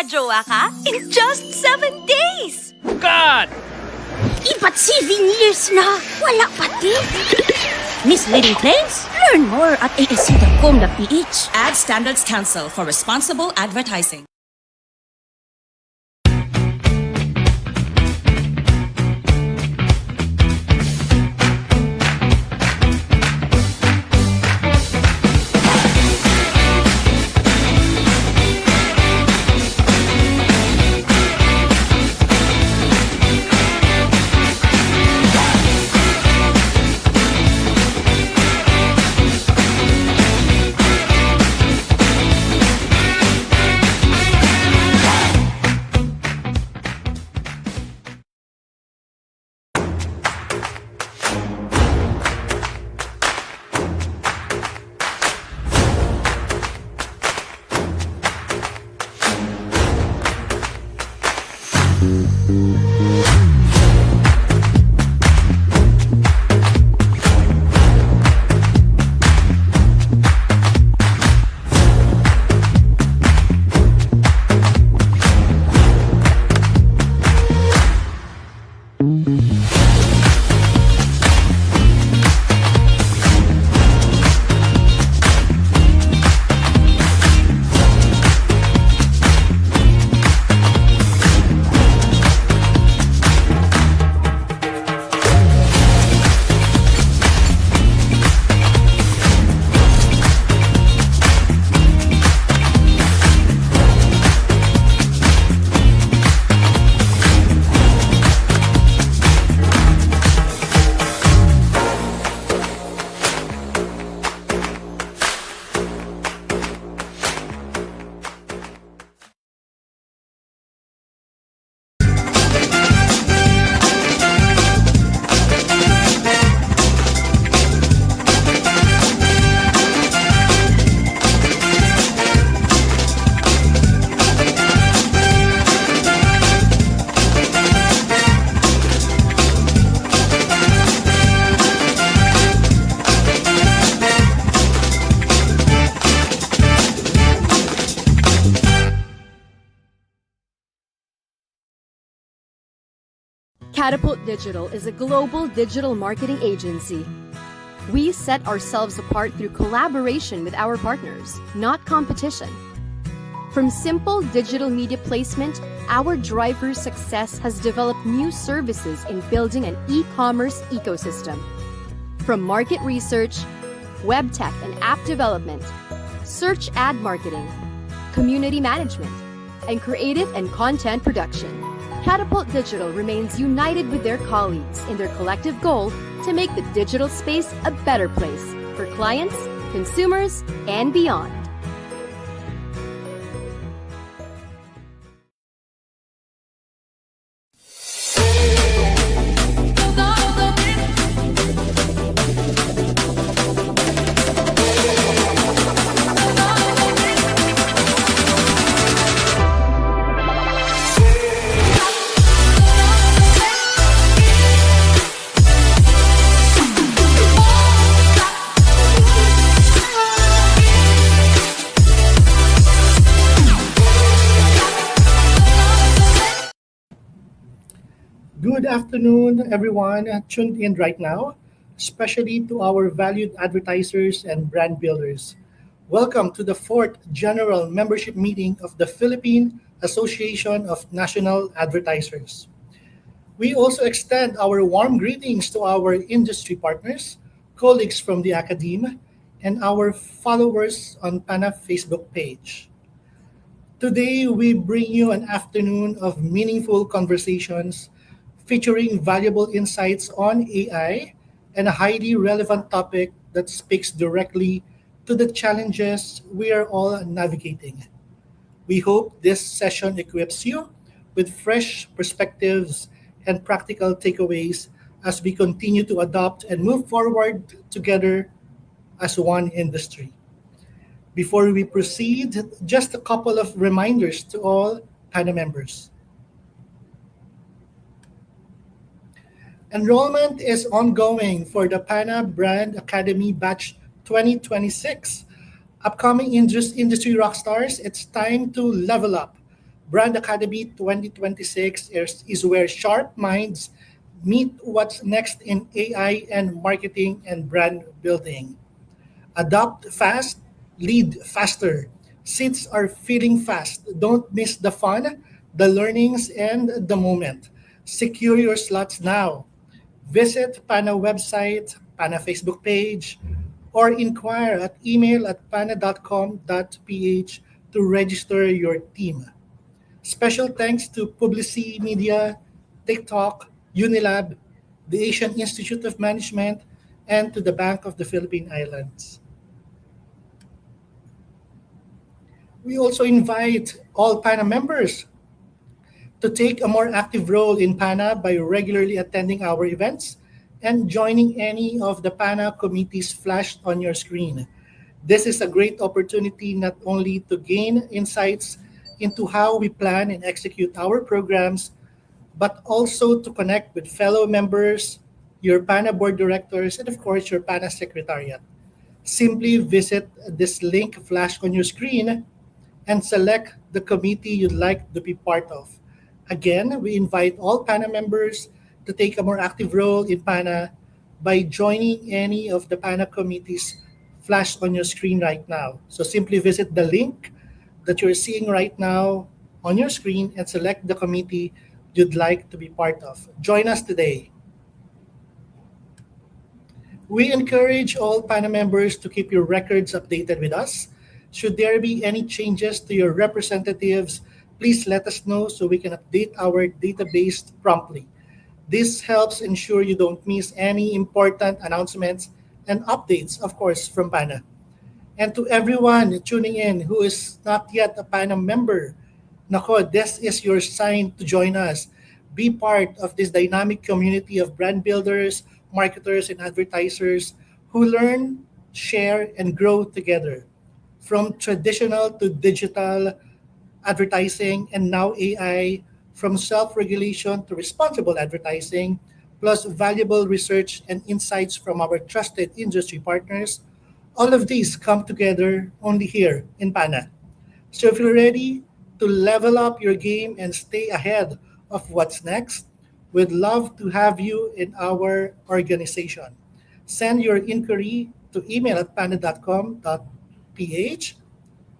magjowa ka in just 7 days! God! Iba't 7 years na, wala pati. Misleading claims? Learn more at aac.com.ph. Ad Standards Council for Responsible Advertising. Catapult Digital is a global digital marketing agency. We set ourselves apart through collaboration with our partners, not competition. From simple digital media placement, our driver's success has developed new services in building an e-commerce ecosystem. From market research, web tech and app development, search ad marketing, community management, and creative and content production, Catapult Digital remains united with their colleagues in their collective goal to make the digital space a better place for clients, consumers, and beyond. Good afternoon, everyone tuned in right now, especially to our valued advertisers and brand builders. Welcome to the 4th General Membership Meeting of the Philippine Association of National Advertisers. We also extend our warm greetings to our industry partners, colleagues from the academe, and our followers on PANA Facebook page. Today, we bring you an afternoon of meaningful conversations featuring valuable insights on AI and a highly relevant topic that speaks directly to the challenges we are all navigating. We hope this session equips you with fresh perspectives and practical takeaways as we continue to adopt and move forward together as one industry. Before we proceed, just a couple of reminders to all PANA members. Enrollment is ongoing for the PANA Brand Academy Batch 2026. Upcoming industry rock stars, it's time to level up. Brand Academy 2026 is where sharp minds meet what's next in AI and marketing and brand building. Adopt fast, lead faster. Seats are filling fast. Don't miss the fun, the learnings, and the moment. Secure your slots now. Visit PANA website, PANA Facebook page, or inquire at email at pana.com.ph to register your team. Special thanks to Publici Media, TikTok, Unilab, the Asian Institute of Management, and to the Bank of the Philippine Islands. We also invite all PANA members to take a more active role in PANA by regularly attending our events and joining any of the PANA committees flashed on your screen. This is a great opportunity not only to gain insights into how we plan and execute our programs, but also to connect with fellow members, your PANA board directors, and of course, your PANA secretariat. Simply visit this link flashed on your screen and select the committee you'd like to be part of. Again, we invite all PANA members to take a more active role in PANA by joining any of the PANA committees flashed on your screen right now. So simply visit the link that you're seeing right now on your screen and select the committee you'd like to be part of. Join us today. We encourage all PANA members to keep your records updated with us. Should there be any changes to your representatives, please let us know so we can update our database promptly. This helps ensure you don't miss any important announcements and updates, of course, from PANA. And to everyone tuning in who is not yet a PANA member, Nako, this is your sign to join us. Be part of this dynamic community of brand builders, marketers, and advertisers who learn, share, and grow together. From traditional to digital advertising and now AI, from self regulation to responsible advertising, plus valuable research and insights from our trusted industry partners. All of these come together only here in PANA. So if you're ready to level up your game and stay ahead of what's next, we'd love to have you in our organization. Send your inquiry to email at pana.com.ph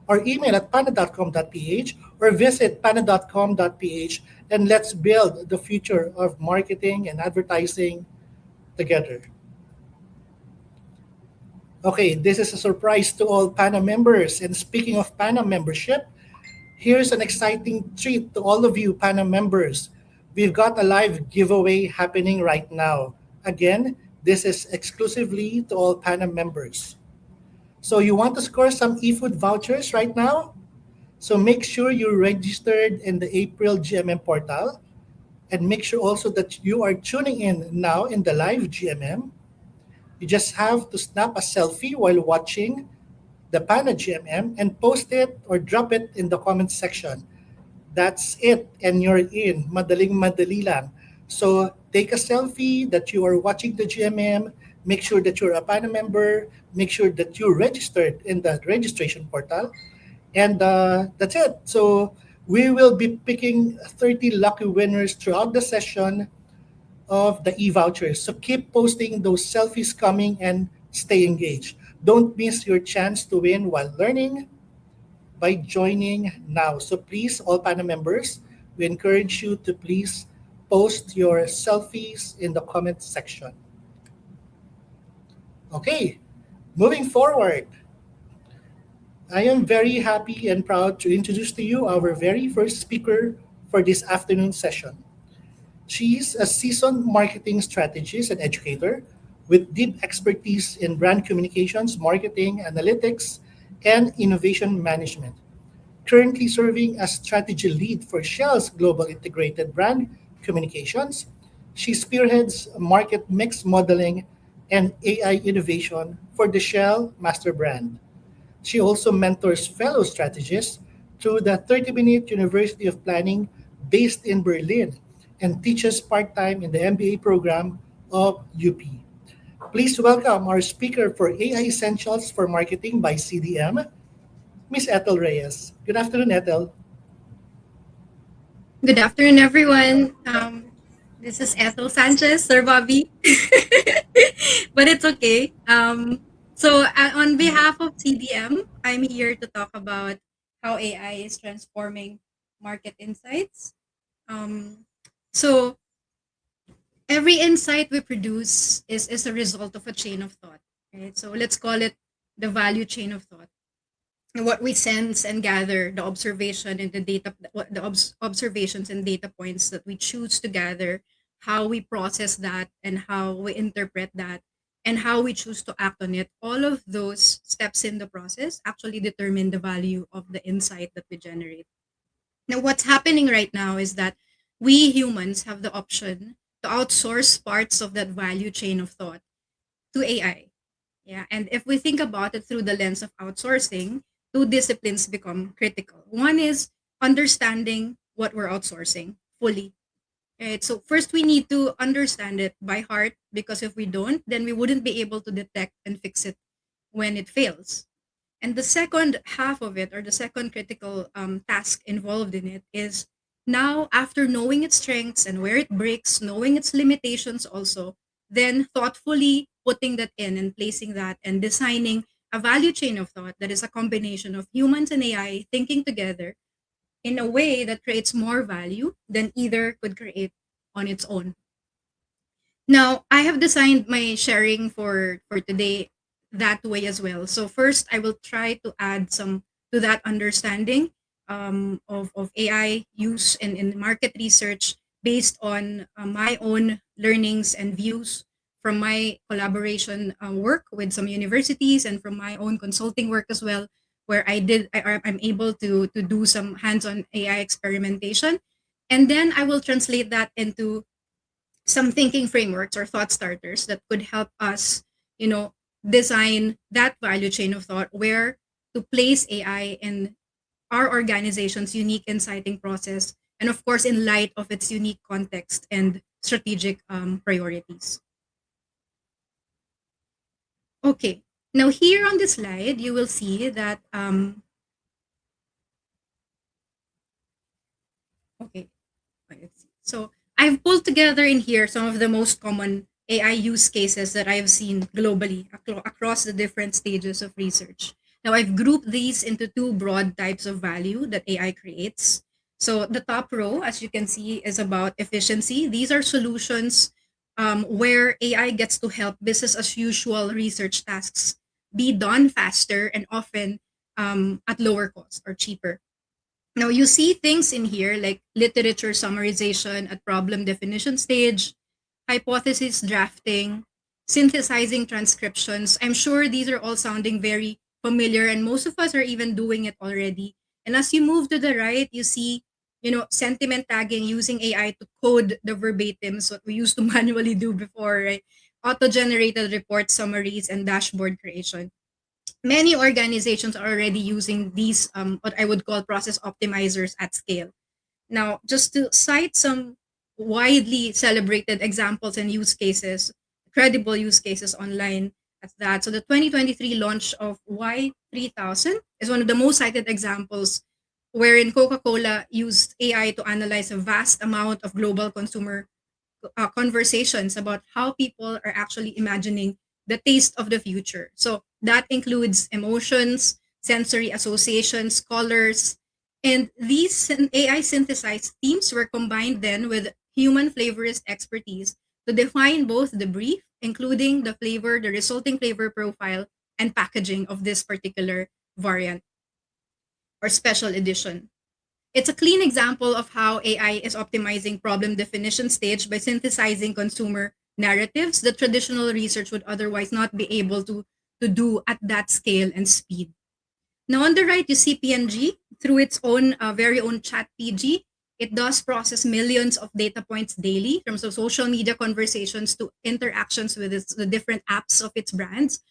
or email at pana.com.ph or visit pana.com.ph and let's build the future of marketing and advertising together. Okay, this is a surprise to all PANA members. And speaking of PANA membership, here's an exciting treat to all of you PANA members. We've got a live giveaway happening right now. Again, this is exclusively to all PANA members. So you want to score some eFood vouchers right now? So make sure you're registered in the April GMM portal and make sure also that you are tuning in now in the live GMM. You just have to snap a selfie while watching the PANA GMM and post it or drop it in the comment section. That's it, and you're in. Madaling madali lang. So take a selfie that you are watching the GMM. Make sure that you're a PANA member. Make sure that you're registered in the registration portal. And that's it. So we will be picking 30 lucky winners throughout the session of the e-vouchers. So keep posting those selfies coming and stay engaged. Don't miss your chance to win while learning by joining now. So please, all PANA members, we encourage you to please post your selfies in the comment section. Okay, moving forward, I am very happy and proud to introduce to you our very first speaker for this afternoon session. She's a seasoned marketing strategist and educator with deep expertise in brand communications, marketing, analytics, and innovation management. Currently serving as strategy lead for Shell's global integrated brand communications, she spearheads market mix modeling and AI innovation for the Shell master brand. She also mentors fellow strategists through the 30-minute University of Planning based in Berlin and teaches part-time in the MBA program of UP. Please welcome our speaker for AI Essentials for Marketing by CDM, Miss Ethel Reyes. Good afternoon, Ethel. Good afternoon, everyone. This is Ethel Sanchez, Sir Bobby, but it's okay. On behalf of CDM, I'm here to talk about how AI is transforming market insights. Um, so, every insight we produce is a result of a chain of thought, right? So, let's call it the value chain of thought. What we sense and gather, the observation and the data, observations and data points that we choose to gather, how we process that and how we interpret that, and how we choose to act on it, all of those steps in the process actually determine the value of the insight that we generate. Now, what's happening right now is that we humans have the option to outsource parts of that value chain of thought to AI. Yeah, and if we think about it through the lens of outsourcing, two disciplines become critical. One is understanding what we're outsourcing fully. Right? So first we need to understand it by heart, because if we don't, then we wouldn't be able to detect and fix it when it fails. And the second half of it, or the second critical task involved in it, is now after knowing its strengths and where it breaks, knowing its limitations also, then thoughtfully putting that in and placing that and designing a value chain of thought that is a combination of humans and AI thinking together in a way that creates more value than either could create on its own. Now, I have designed my sharing for today that way as well. So first, I will try to add some to that understanding of AI use in market research based on my own learnings and views from my collaboration work with some universities and from my own consulting work as well, where I'm able to do some hands-on AI experimentation, and then I will translate that into some thinking frameworks or thought starters that could help us, you know, design that value chain of thought where to place AI in our organization's unique inciting process, and of course, in light of its unique context and strategic priorities. Okay, now here on this slide, you will see that, okay, let's see. So I've pulled together in here some of the most common AI use cases that I've seen globally across the different stages of research. Now I've grouped these into two broad types of value that AI creates. So the top row, as you can see, is about efficiency. These are solutions where AI gets to help business as usual research tasks be done faster and often at lower cost or cheaper. Now you see things in here like literature summarization at problem definition stage, hypothesis drafting, synthesizing transcriptions. I'm sure these are all sounding very familiar and most of us are even doing it already. And as you move to the right, you see, sentiment tagging using AI to code the verbatims, what we used to manually do before, right? Auto-generated report summaries and dashboard creation. Many organizations are already using these what I would call process optimizers at scale. Now, just to cite some widely celebrated examples and use cases, credible use cases online at that. So the 2023 launch of Y3000 is one of the most cited examples wherein Coca-Cola used AI to analyze a vast amount of global consumer conversations about how people are actually imagining the taste of the future. So that includes emotions, sensory associations, colors, and these AI synthesized themes were combined then with human flavorist expertise to define both the brief, including the flavor, the resulting flavor profile, and packaging of this particular variant or special edition. It's a clean example of how AI is optimizing problem definition stage by synthesizing consumer narratives that traditional research would otherwise not be able to do at that scale and speed. Now on the right, you see PNG through its own very own chat PG. It does process millions of data points daily from social media conversations to interactions with the different apps of its brands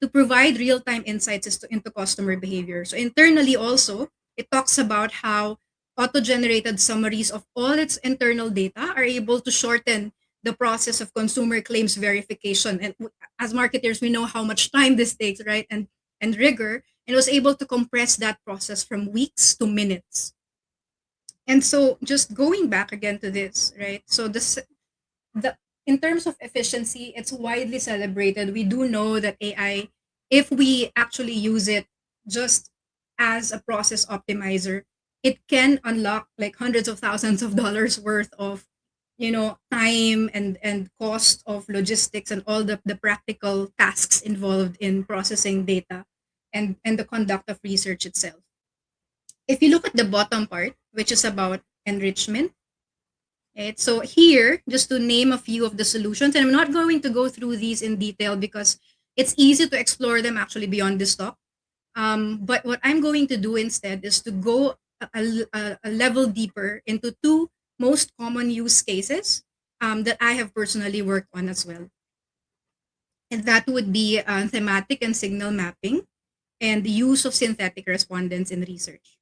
to provide real-time insights into customer behavior. So internally also, it talks about how auto-generated summaries of all its internal data are able to shorten the process of consumer claims verification. And as marketers, we know how much time this takes, right? And rigor, and was able to compress that process from weeks to minutes. And so just going back again to this, right? So the in terms of efficiency, it's widely celebrated. We do know that AI, if we actually use it just as a process optimizer, it can unlock like hundreds of thousands of dollars worth of time and cost of logistics and all the practical tasks involved in processing data and the conduct of research itself. If you look at the bottom part, which is about enrichment, right? So here, just to name a few of the solutions, and I'm not going to go through these in detail because it's easy to explore them actually beyond this talk. But what I'm going to do instead is to go a level deeper into two most common use cases that I have personally worked on as well. And that would be thematic and signal mapping and the use of synthetic respondents in research.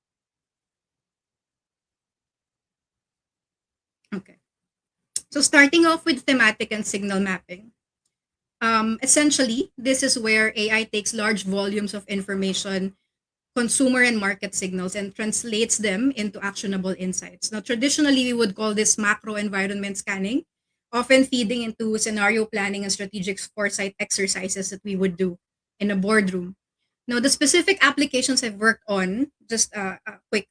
Okay. So starting off with thematic and signal mapping. Essentially, this is where AI takes large volumes of information, consumer and market signals, and translates them into actionable insights. Now, traditionally, we would call this macro environment scanning, often feeding into scenario planning and strategic foresight exercises that we would do in a boardroom. Now, the specific applications I've worked on, just a quick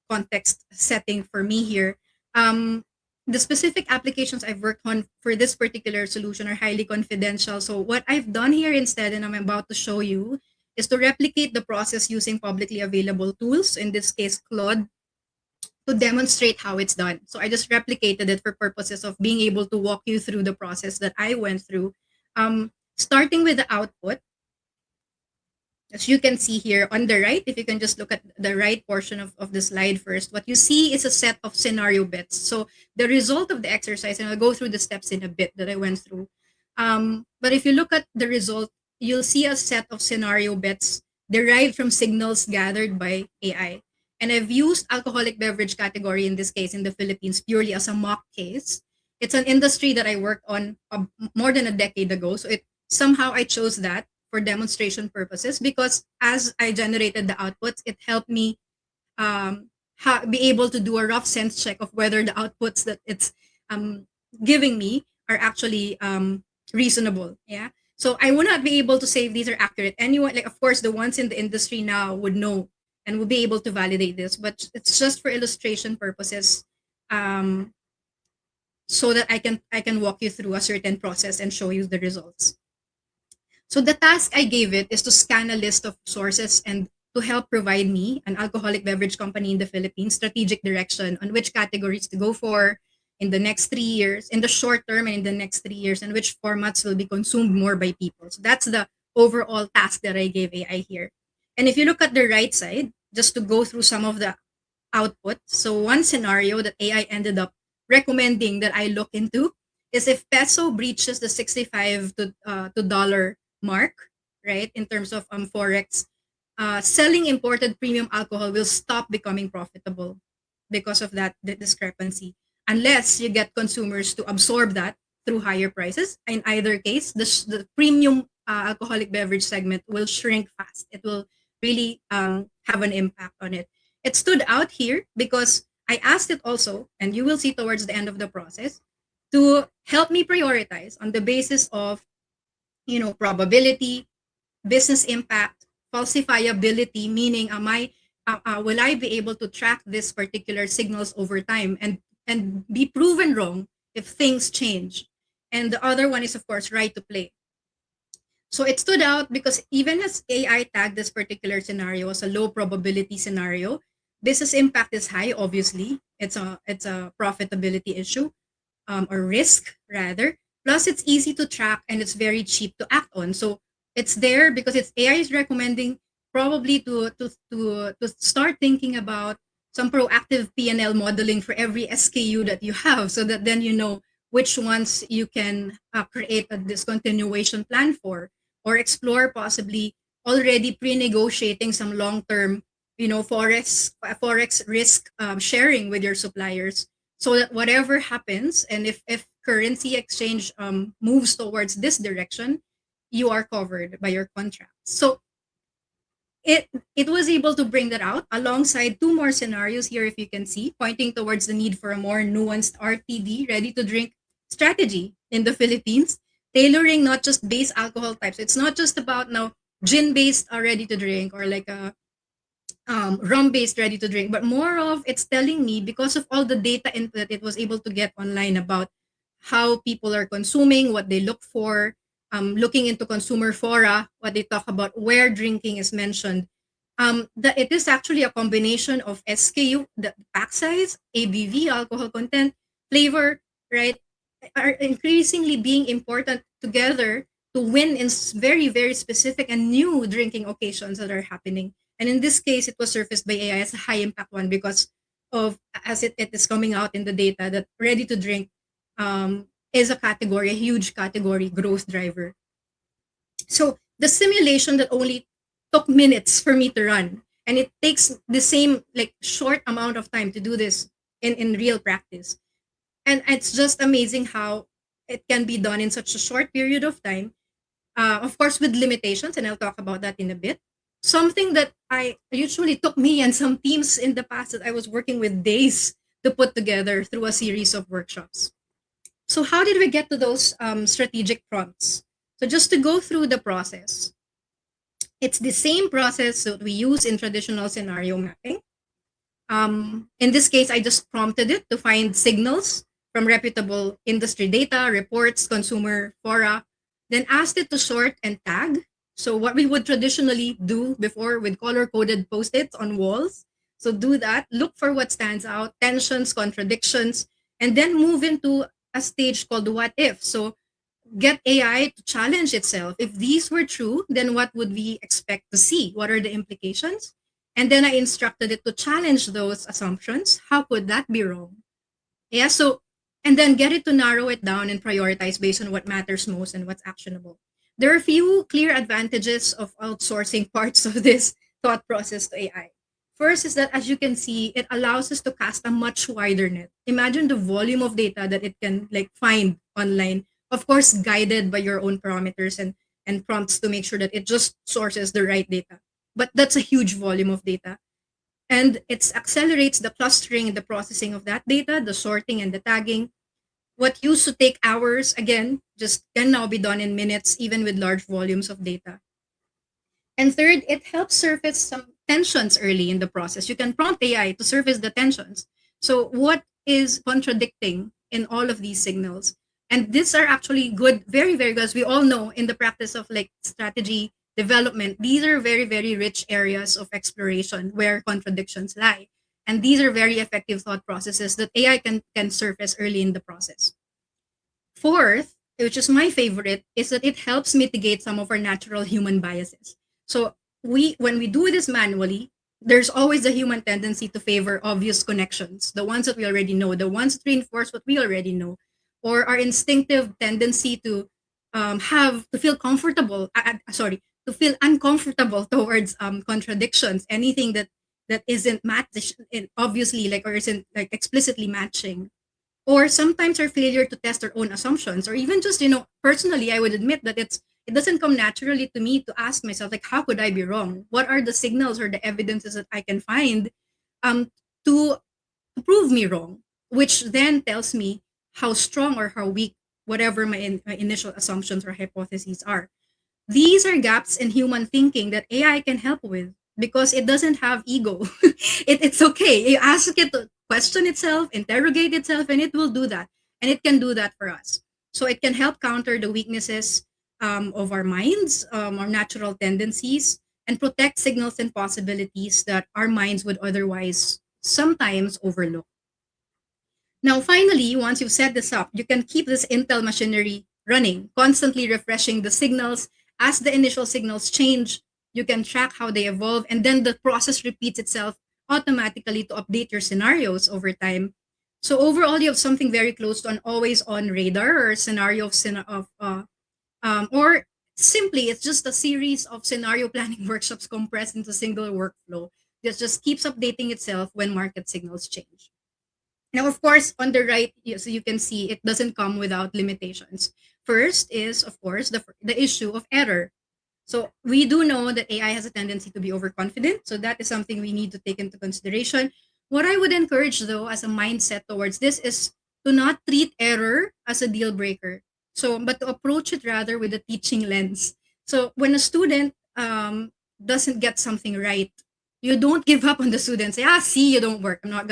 context setting for me here. Um, the specific applications I've worked on for this particular solution are highly confidential. So, what I've done here instead, and I'm about to show you, is to replicate the process using publicly available tools, in this case, Claude, to demonstrate how it's done. So, I just replicated it for purposes of being able to walk you through the process that I went through. Starting with the output, as you can see here on the right, if you can just look at the right portion of the slide first, what you see is a set of scenario bits. So the result of the exercise, and I'll go through the steps in a bit that I went through. But if you look at the result, you'll see a set of scenario bits derived from signals gathered by AI. And I've used alcoholic beverage category in this case in the Philippines purely as a mock case. It's an industry that I worked on more than a decade ago. So it somehow I chose that for demonstration purposes because as I generated the outputs, it helped me be able to do a rough sense check of whether the outputs that it's um, giving me are actually reasonable. Yeah. So I would not be able to say if these are accurate. Anyone, like, of course, the ones in the industry now would know and would be able to validate this, but it's just for illustration purposes. Um, so that I can walk you through a certain process and show you the results. So the task I gave it is to scan a list of sources and to help provide me, an alcoholic beverage company in the Philippines, strategic direction on which categories to go for in the next 3 years, in the short term and in the next 3 years, and which formats will be consumed more by people. So that's the overall task that I gave AI here. And if you look at the right side, just to go through some of the output. So one scenario that AI ended up recommending that I look into is if peso breaches the 65 to dollar mark, right, in terms of forex, selling imported premium alcohol will stop becoming profitable because of that discrepancy, unless you get consumers to absorb that through higher prices. In either case, the premium alcoholic beverage segment will shrink fast. It will really have an impact on it. It stood out here because I asked it also, and you will see towards the end of the process, to help me prioritize on the basis of probability, business impact, falsifiability, meaning will I be able to track this particular signals over time and be proven wrong if things change. And the other one is, of course, right to play. So it stood out because even as AI tagged this particular scenario as a low probability scenario, business impact is high. Obviously, it's a profitability issue, or risk rather. Plus, it's easy to track and it's very cheap to act on. So it's there because it's AI is recommending probably to start thinking about some proactive P&L modeling for every SKU that you have, so that then you know which ones you can create a discontinuation plan for, or explore possibly already pre-negotiating some long-term, forex risk sharing with your suppliers, so that whatever happens, and if currency exchange moves towards this direction, you are covered by your contract. So it was able to bring that out alongside two more scenarios here, if you can see, pointing towards the need for a more nuanced RTD, ready to drink strategy in the Philippines, tailoring not just base alcohol types. It's not just about now gin based ready to drink or like a rum based ready to drink, but more of it's telling me because of all the data that it was able to get online about how people are consuming, what they look for, looking into consumer fora, what they talk about, where drinking is mentioned. That it is actually a combination of SKU, the pack size, ABV, alcohol content, flavor, right, are increasingly being important together to win in very, very specific and new drinking occasions that are happening. And in this case, it was surfaced by AI as a high impact one because of as it is coming out in the data that ready to drink is a category, a huge category growth driver. So the simulation that only took minutes for me to run, and it takes the same like short amount of time to do this in real practice. And it's just amazing how it can be done in such a short period of time, of course with limitations, and I'll talk about that in a bit. Something that I usually took me and some teams in the past that I was working with days to put together through a series of workshops. So how did we get to those strategic prompts? So just to go through the process, it's the same process that we use in traditional scenario mapping. In this case, I just prompted it to find signals from reputable industry data, reports, consumer fora, then asked it to sort and tag. So what we would traditionally do before with color-coded post-its on walls. So do that, look for what stands out, tensions, contradictions, and then move into a stage called what if. So get AI to challenge itself. If these were true, then what would we expect to see? What are the implications? And then I instructed it to challenge those assumptions. How could that be wrong? Yeah, so, and then get it to narrow it down and prioritize based on what matters most and what's actionable. There are a few clear advantages of outsourcing parts of this thought process to AI. First is that, as you can see, it allows us to cast a much wider net. Imagine the volume of data that it can like find online, of course, guided by your own parameters and prompts to make sure that it just sources the right data. But that's a huge volume of data. And it accelerates the clustering and the processing of that data, the sorting and the tagging. What used to take hours, again, just can now be done in minutes, even with large volumes of data. And third, it helps surface some tensions early in the process. You can prompt AI to surface the tensions. So, what is contradicting in all of these signals? And these are actually good, very, very good. As we all know in the practice of like strategy development, these are very, very rich areas of exploration where contradictions lie. And these are very effective thought processes that AI can surface early in the process. Fourth, which is my favorite, is that it helps mitigate some of our natural human biases. So when we do this manually, there's always the human tendency to favor obvious connections, the ones that we already know, the ones that reinforce what we already know, or our instinctive tendency to have to feel comfortable. To feel uncomfortable towards contradictions, anything that isn't matched, obviously, like or isn't like explicitly matching, or sometimes our failure to test our own assumptions, or even just personally I would admit that it doesn't come naturally to me to ask myself like how could I be wrong, what are the signals or the evidences that I can find um to prove me wrong, which then tells me how strong or how weak whatever my initial assumptions or hypotheses are. These are gaps in human thinking that AI can help with because it doesn't have ego. It's okay. You ask it to question itself, interrogate itself, and it will do that. And it can do that for us. So it can help counter the weaknesses of our minds, our natural tendencies, and protect signals and possibilities that our minds would otherwise sometimes overlook. Now, finally, once you've set this up, you can keep this Intel machinery running, constantly refreshing the signals. As the initial signals change, you can track how they evolve, and then the process repeats itself automatically to update your scenarios over time. So overall, you have something very close to an always-on radar or scenario or simply it's just a series of scenario planning workshops compressed into a single workflow that just keeps updating itself when market signals change. Now, of course, on the right, so you can see it doesn't come without limitations. First is, of course, the issue of error. So we do know that AI has a tendency to be overconfident. So that is something we need to take into consideration. What I would encourage though as a mindset towards this is to not treat error as a deal breaker. So but to approach it rather with a teaching lens. So when a student doesn't get something right, you don't give up on the student. Say, see, you don't work. Not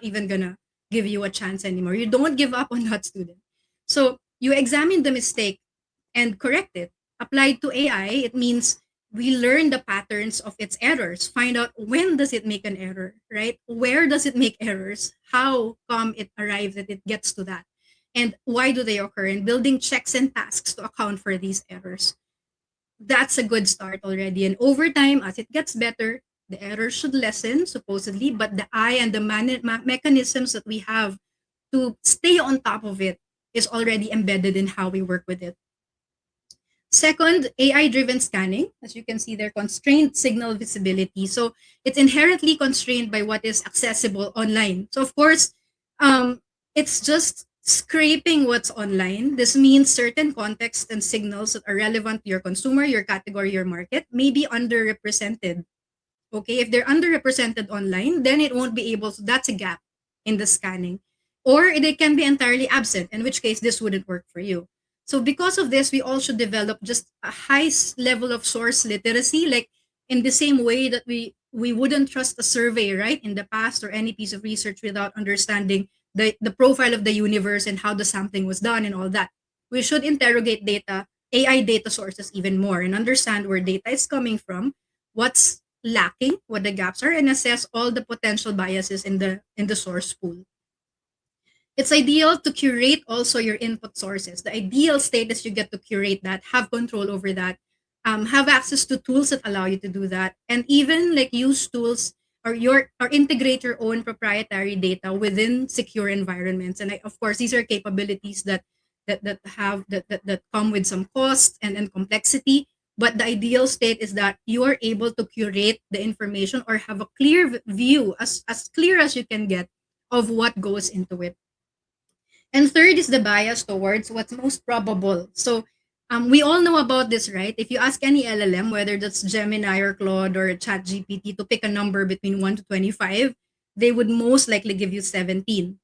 even gonna give you a chance anymore. You don't give up on that student. So you examine the mistake and correct it. Applied to AI, it means we learn the patterns of its errors, find out when does it make an error, right? Where does it make errors? How come it arrives that it gets to that? And why do they occur? And building checks and tasks to account for these errors. That's a good start already. And over time, as it gets better, the errors should lessen, supposedly, but the eye and the mechanisms that we have to stay on top of it is already embedded in how we work with it. Second, AI-driven scanning. As you can see there, constrained signal visibility. So it's inherently constrained by what is accessible online. So of course, it's just scraping what's online. This means certain contexts and signals that are relevant to your consumer, your category, your market may be underrepresented. Okay, if they're underrepresented online, then it won't be able to, that's a gap in the scanning. Or they can be entirely absent, in which case this wouldn't work for you. So because of this, we all should develop just a high level of source literacy, like in the same way that we wouldn't trust a survey, right, in the past or any piece of research without understanding the profile of the universe and how the sampling was done and all that. We should interrogate data, AI data sources even more and understand where data is coming from, what's lacking, what the gaps are, and assess all the potential biases in the source pool. It's ideal to curate also your input sources. The ideal state is you get to curate that, have control over that, have access to tools that allow you to do that, and even like use tools or integrate your own proprietary data within secure environments. And of course, these are capabilities that come with some cost and complexity. But the ideal state is that you are able to curate the information or have a clear view, as clear as you can get, of what goes into it. And third is the bias towards what's most probable. So we all know about this, right? If you ask any LLM, whether that's Gemini or Claude or ChatGPT, to pick a number between 1 to 25, they would most likely give you 17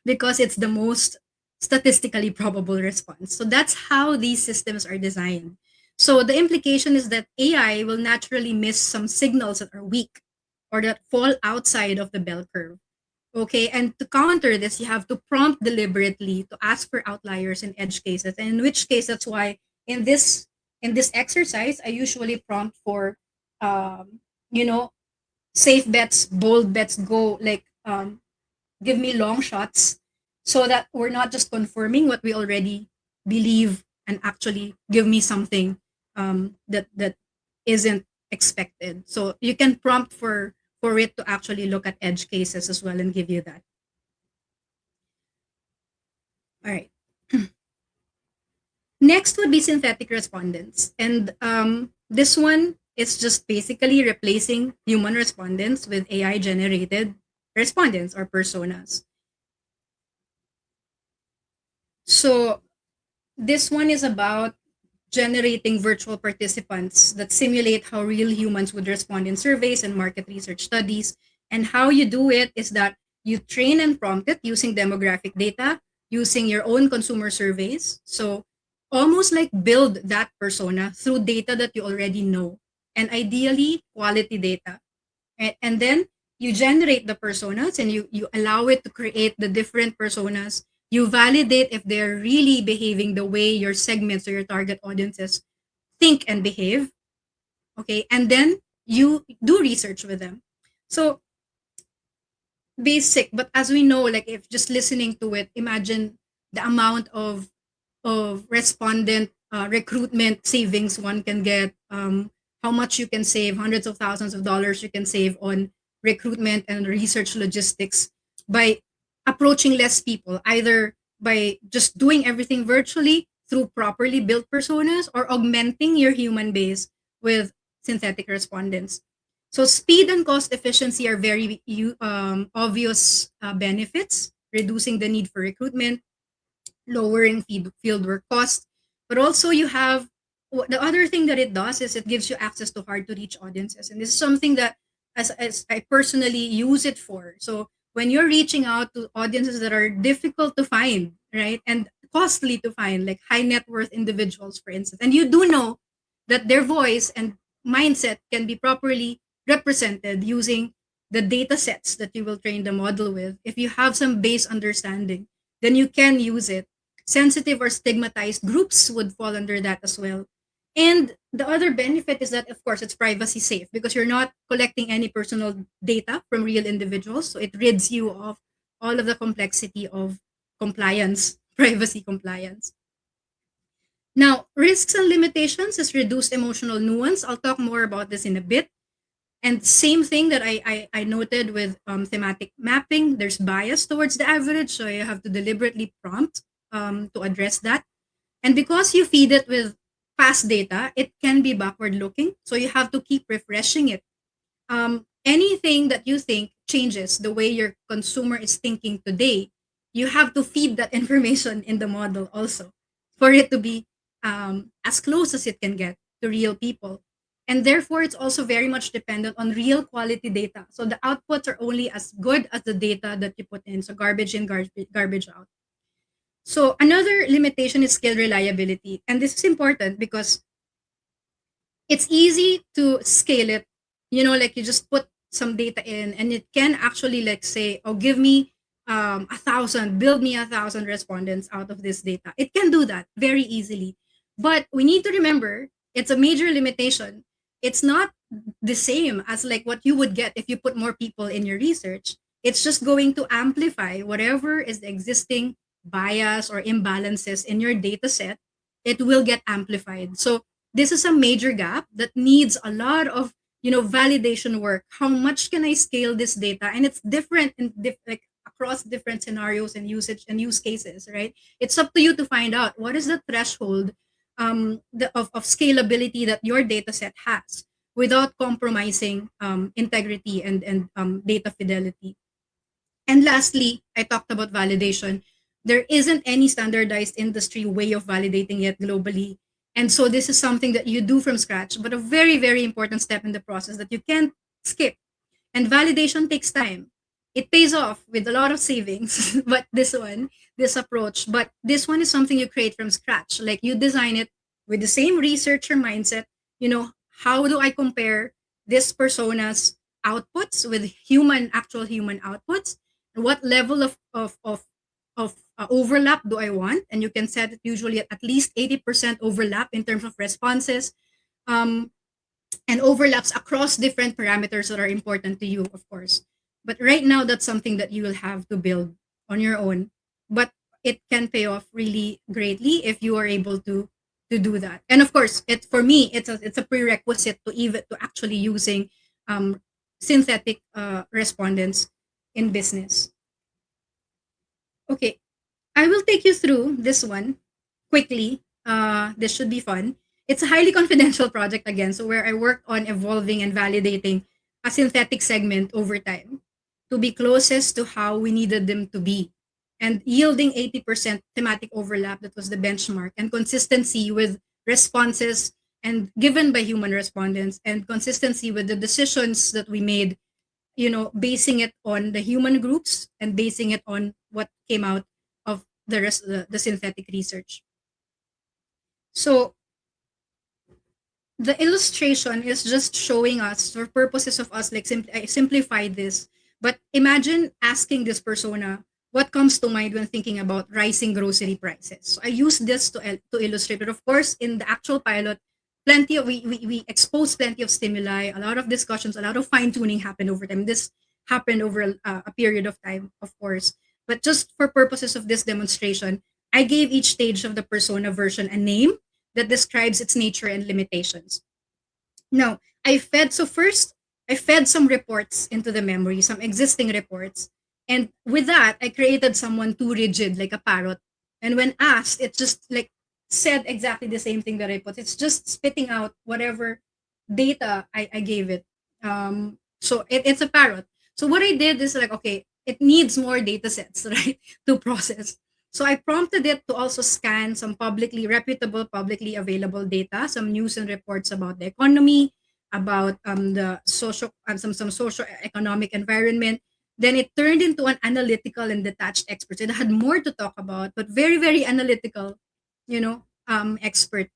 because it's the most statistically probable response. So that's how these systems are designed. So the implication is that AI will naturally miss some signals that are weak or that fall outside of the bell curve. Okay, and to counter this, you have to prompt deliberately to ask for outliers and edge cases. And in which case, that's why in this exercise, I usually prompt for, you know, safe bets, bold bets, go like give me long shots, so that we're not just confirming what we already believe and actually give me something that isn't expected. So you can prompt for it to actually look at edge cases as well and give you that. All right. Next would be synthetic respondents. And this one is just basically replacing human respondents with AI generated respondents or personas. So this one is about generating virtual participants that simulate how real humans would respond in surveys and market research studies. And how you do it is that you train and prompt it using demographic data, using your own consumer surveys. So almost like build that persona through data that you already know, and ideally quality data. And then you generate the personas and you allow it to create the different personas. You validate if they're really behaving the way your segments or your target audiences think and behave. Okay, and then you do research with them. So basic, but as we know, like if just listening to it, imagine the amount of respondent recruitment savings one can get, how much you can save, hundreds of thousands of dollars you can save on recruitment and research logistics by approaching less people, either by just doing everything virtually through properly built personas or augmenting your human base with synthetic respondents. So speed and cost efficiency are very obvious benefits, reducing the need for recruitment, lowering fieldwork costs, but also you have the other thing that it does is it gives you access to hard to reach audiences, and this is something that as I personally use it for. So when you're reaching out to audiences that are difficult to find, right, and costly to find, like high net worth individuals, for instance, and you do know that their voice and mindset can be properly represented using the data sets that you will train the model with. If you have some base understanding, then you can use it. Sensitive or stigmatized groups would fall under that as well. And the other benefit is that, of course, it's privacy safe because you're not collecting any personal data from real individuals. So it rids you of all of the complexity of compliance, privacy compliance. Now, risks and limitations is reduced emotional nuance. I'll talk more about this in a bit. And same thing that I noted with thematic mapping, there's bias towards the average. So you have to deliberately prompt to address that. And because you feed it with past data, it can be backward looking. So you have to keep refreshing it. Anything that you think changes the way your consumer is thinking today, you have to feed that information in the model also for it to be as close as it can get to real people. And therefore, it's also very much dependent on real quality data. So the outputs are only as good as the data that you put in. So garbage in, garbage out. So another limitation is skill reliability. And this is important because it's easy to scale it. You know, like you just put some data in and it can actually like say, oh, give me 1,000, build me 1,000 respondents out of this data. It can do that very easily. But we need to remember it's a major limitation. It's not the same as like what you would get if you put more people in your research. It's just going to amplify whatever is the existing bias or imbalances in your data set. It will get amplified. So this is a major gap that needs a lot of validation work. How much can I scale this data? And it's different in like across different scenarios and usage and use cases, right? It's up to you to find out what is the threshold of scalability that your data set has without compromising integrity and data fidelity. And lastly, I talked about validation. There isn't any standardized industry way of validating it globally. And so this is something that you do from scratch, but a very, very important step in the process that you can't skip. And validation takes time. It pays off with a lot of savings, but this approach, but this one is something you create from scratch. Like you design it with the same researcher mindset. How do I compare this persona's outputs with actual human outputs? What level of overlap do I want? And you can set it usually at least 80% overlap in terms of responses, um, and overlaps across different parameters that are important to you, of course. But right now, that's something that you will have to build on your own. But it can pay off really greatly if you are able to do that. And of course, for me, it's a prerequisite to actually using synthetic respondents in business. Okay, I will take you through this one quickly. This should be fun. It's a highly confidential project again, so where I worked on evolving and validating a synthetic segment over time to be closest to how we needed them to be, and yielding 80% thematic overlap that was the benchmark, and consistency with responses and given by human respondents, and consistency with the decisions that we made, basing it on the human groups and basing it on what came out of the synthetic research. So the illustration is just showing us for purposes of us, like I simplified this, but imagine asking this persona what comes to mind when thinking about rising grocery prices. So I use this to illustrate, but of course in the actual pilot, we expose plenty of stimuli, a lot of discussions, a lot of fine tuning happened over time. This happened over a period of time, of course, but just for purposes of this demonstration, I gave each stage of the persona version a name that describes its nature and limitations. Now, first I fed some reports into the memory, some existing reports. And with that, I created someone too rigid, like a parrot. And when asked, it just like said exactly the same thing that I put. It's just spitting out whatever data I gave it. So it's a parrot. So what I did is like, okay, it needs more data sets, right, to process. So I prompted it to also scan some publicly reputable, publicly available data, some news and reports about the economy, about the social, some social economic environment. Then it turned into an analytical and detached expert. It had more to talk about, but very, very analytical, expert.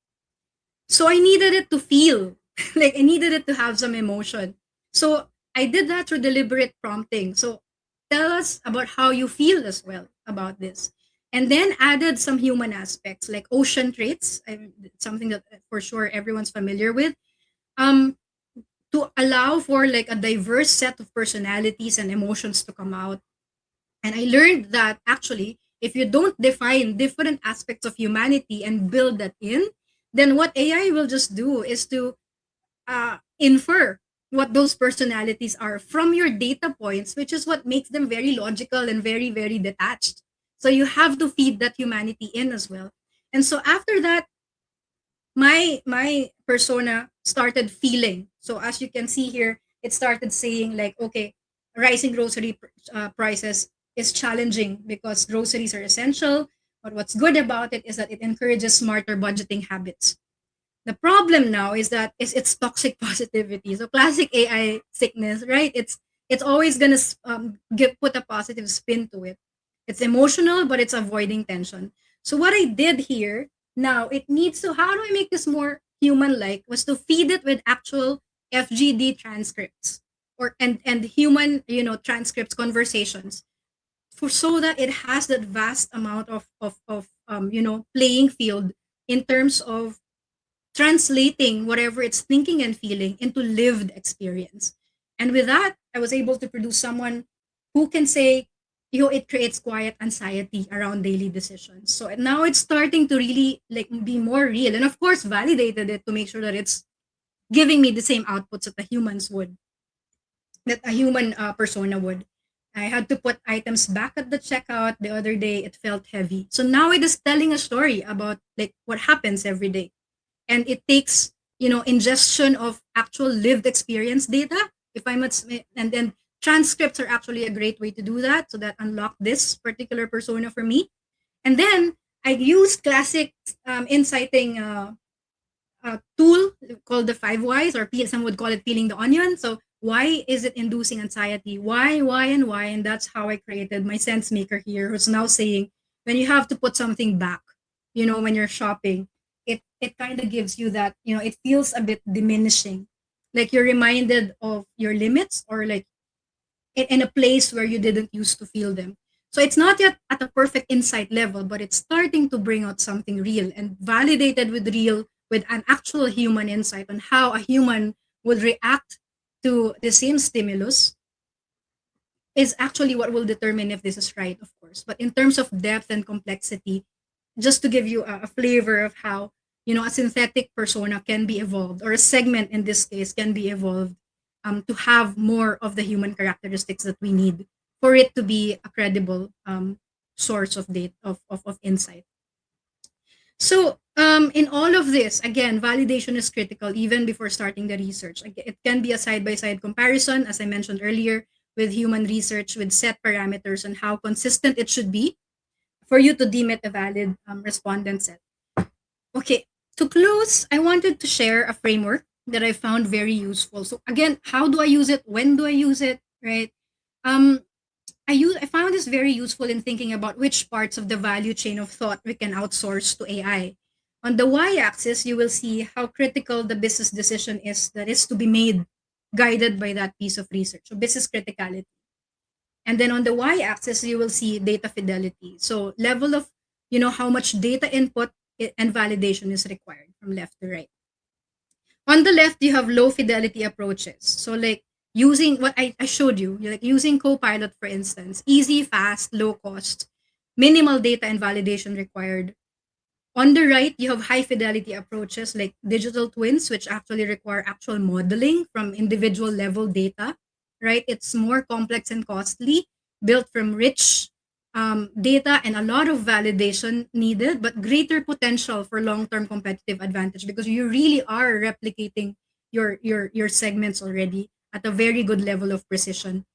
So I needed it to feel, like I needed it to have some emotion. So I did that through deliberate prompting. So tell us about how you feel as well about this. And then added some human aspects like ocean traits, something that for sure everyone's familiar with, um, to allow for like a diverse set of personalities and emotions to come out. And I learned that actually, if you don't define different aspects of humanity and build that in, then what AI will just do is to infer what those personalities are from your data points, which is what makes them very logical and very, very detached. So you have to feed that humanity in as well. And so after that, my persona started feeling. So as you can see here, it started saying like, okay, rising grocery prices is challenging because groceries are essential. But what's good about it is that it encourages smarter budgeting habits. The problem now is that it's toxic positivity. So classic AI sickness, right? It's always gonna put a positive spin to it. It's emotional, but it's avoiding tension. So what I did here now, it needs to. How do I make this more human-like? Was to feed it with actual FGD transcripts and human transcripts conversations for so that it has that vast amount of playing field in terms of translating whatever it's thinking and feeling into lived experience. And with that, I was able to produce someone who can say, it creates quiet anxiety around daily decisions. So now it's starting to really like be more real. And of course, validated it to make sure that it's giving me the same outputs that a human persona would. I had to put items back at the checkout the other day. It felt heavy. So now it is telling a story about like what happens every day, and it takes ingestion of actual lived experience data if I'm at, and then transcripts are actually a great way to do that, so that unlock this particular persona for me. And then I use classic inciting tool called the 5 whys, or some would call it peeling the onion. So why is it inducing anxiety, why, and that's how I created my sense maker here, who's now saying when you have to put something back, when you're shopping, it kind of gives you that, it feels a bit diminishing, like you're reminded of your limits, or like in a place where you didn't used to feel them. So it's not yet at a perfect insight level, but it's starting to bring out something real and validated with an actual human insight on how a human would react to the same stimulus is actually what will determine if this is right, of course. But in terms of depth and complexity, just to give you a flavor of how a synthetic persona can be evolved, or a segment in this case can be evolved, to have more of the human characteristics that we need for it to be a credible source of data of insight. So in all of this, again, validation is critical even before starting the research. It can be a side-by-side comparison, as I mentioned earlier, with human research with set parameters and how consistent it should be for you to deem it a valid respondent set. Okay, to close, I wanted to share a framework that I found very useful. So again, how do I use it? When do I use it? Right? Um, I found this very useful in thinking about which parts of the value chain of thought we can outsource to AI. On the y-axis, you will see how critical the business decision is that is to be made, guided by that piece of research. So business criticality. And then on the y-axis, you will see data fidelity. So level of, how much data input and validation is required from left to right. On the left, you have low fidelity approaches. So like using what I showed you, like using Copilot, for instance, easy, fast, low cost, minimal data and validation required. On the right, you have high fidelity approaches like digital twins, which actually require actual modeling from individual level data, right? It's more complex and costly, built from rich data and a lot of validation needed, but greater potential for long-term competitive advantage because you really are replicating your segments already at a very good level of precision.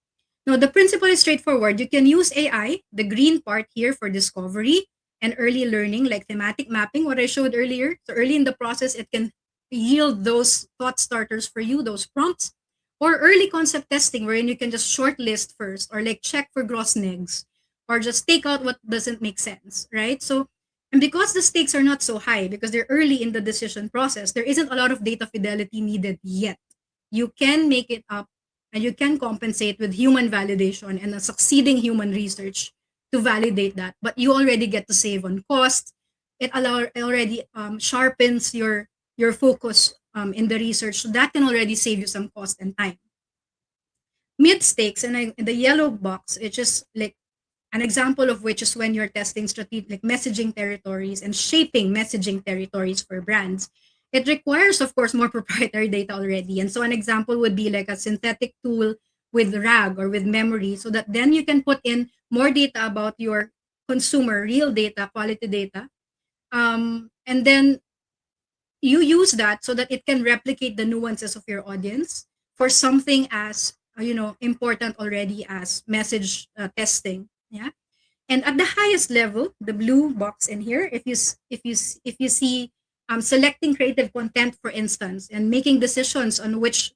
Now, the principle is straightforward. You can use AI, the green part here for discovery and early learning, like thematic mapping, what I showed earlier. So early in the process, it can yield those thought starters for you, those prompts, or early concept testing, wherein you can just shortlist first, or like check for gross negs, or just take out what doesn't make sense, right? So, and because the stakes are not so high, because they're early in the decision process, there isn't a lot of data fidelity needed yet. You can make it up and you can compensate with human validation and a succeeding human research to validate that. But you already get to save on cost. Already sharpens your focus in the research. So that can already save you some cost and time. Mid stakes and in the yellow box, it's just like an example of which is when you're testing strategic like messaging territories and shaping messaging territories for brands. It requires, of course, more proprietary data already. And so an example would be like a synthetic tool with RAG or with memory, so that then you can put in more data about your consumer, real data, quality data. And then you use that so that it can replicate the nuances of your audience for something as important already as message testing. Yeah. And at the highest level, the blue box in here, if you see selecting creative content, for instance, and making decisions on which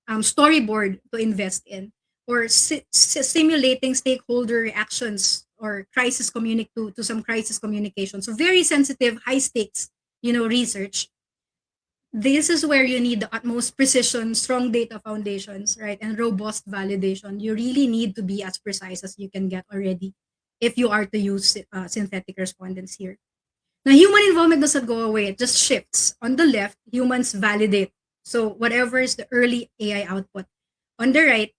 storyboard to invest in, or simulating stakeholder reactions or to some crisis communication. So very sensitive, high stakes, research. This is where you need the utmost precision, strong data foundations, right, and robust validation. You really need to be as precise as you can get already if you are to use synthetic respondents here. Now, human involvement doesn't go away, it just shifts. On the left, humans validate. So, whatever is the early AI output. On the right,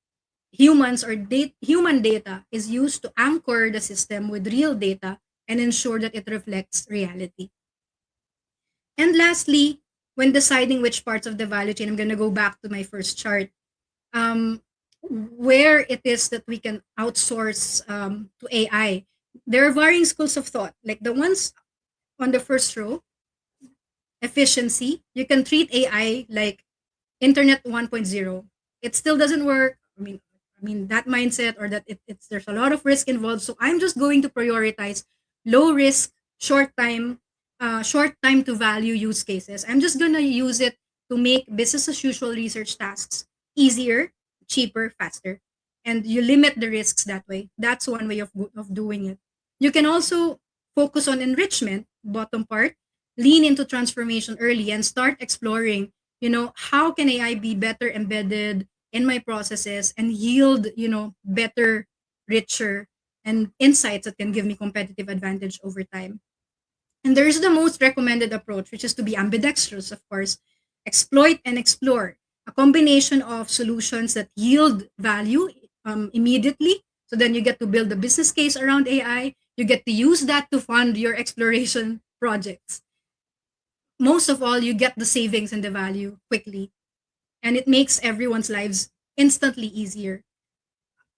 human data is used to anchor the system with real data and ensure that it reflects reality. And lastly, when deciding which parts of the value chain, I'm going to go back to my first chart, where it is that we can outsource to AI. There are varying schools of thought, like the ones on the first row, efficiency. You can treat AI like Internet 1.0. It still doesn't work. I mean that mindset, or that it's there's a lot of risk involved. So I'm just going to prioritize low risk, short time to value use cases. I'm just gonna use it to make business as usual research tasks easier, cheaper, faster, and you limit the risks that way. That's one way of doing it. You can also focus on enrichment, bottom part, lean into transformation early and start exploring, how can AI be better embedded in my processes and yield, better, richer, and insights that can give me competitive advantage over time. And there's the most recommended approach, which is to be ambidextrous, of course. Exploit and explore, a combination of solutions that yield value immediately. So then you get to build a business case around AI. You get to use that to fund your exploration projects. Most of all, you get the savings and the value quickly. And it makes everyone's lives instantly easier.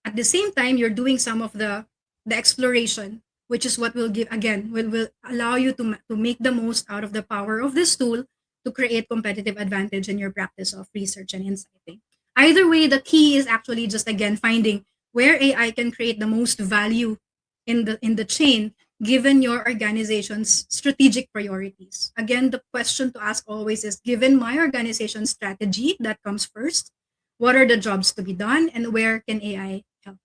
At the same time, you're doing some of the exploration, which is what will give again will allow you to make the most out of the power of this tool to create competitive advantage in your practice of research and insighting. Either way, the key is actually just again finding where AI can create the most value in the chain given your organization's strategic priorities. Again, the question to ask always is, given my organization's strategy, that comes first, what are the jobs to be done and where can AI help?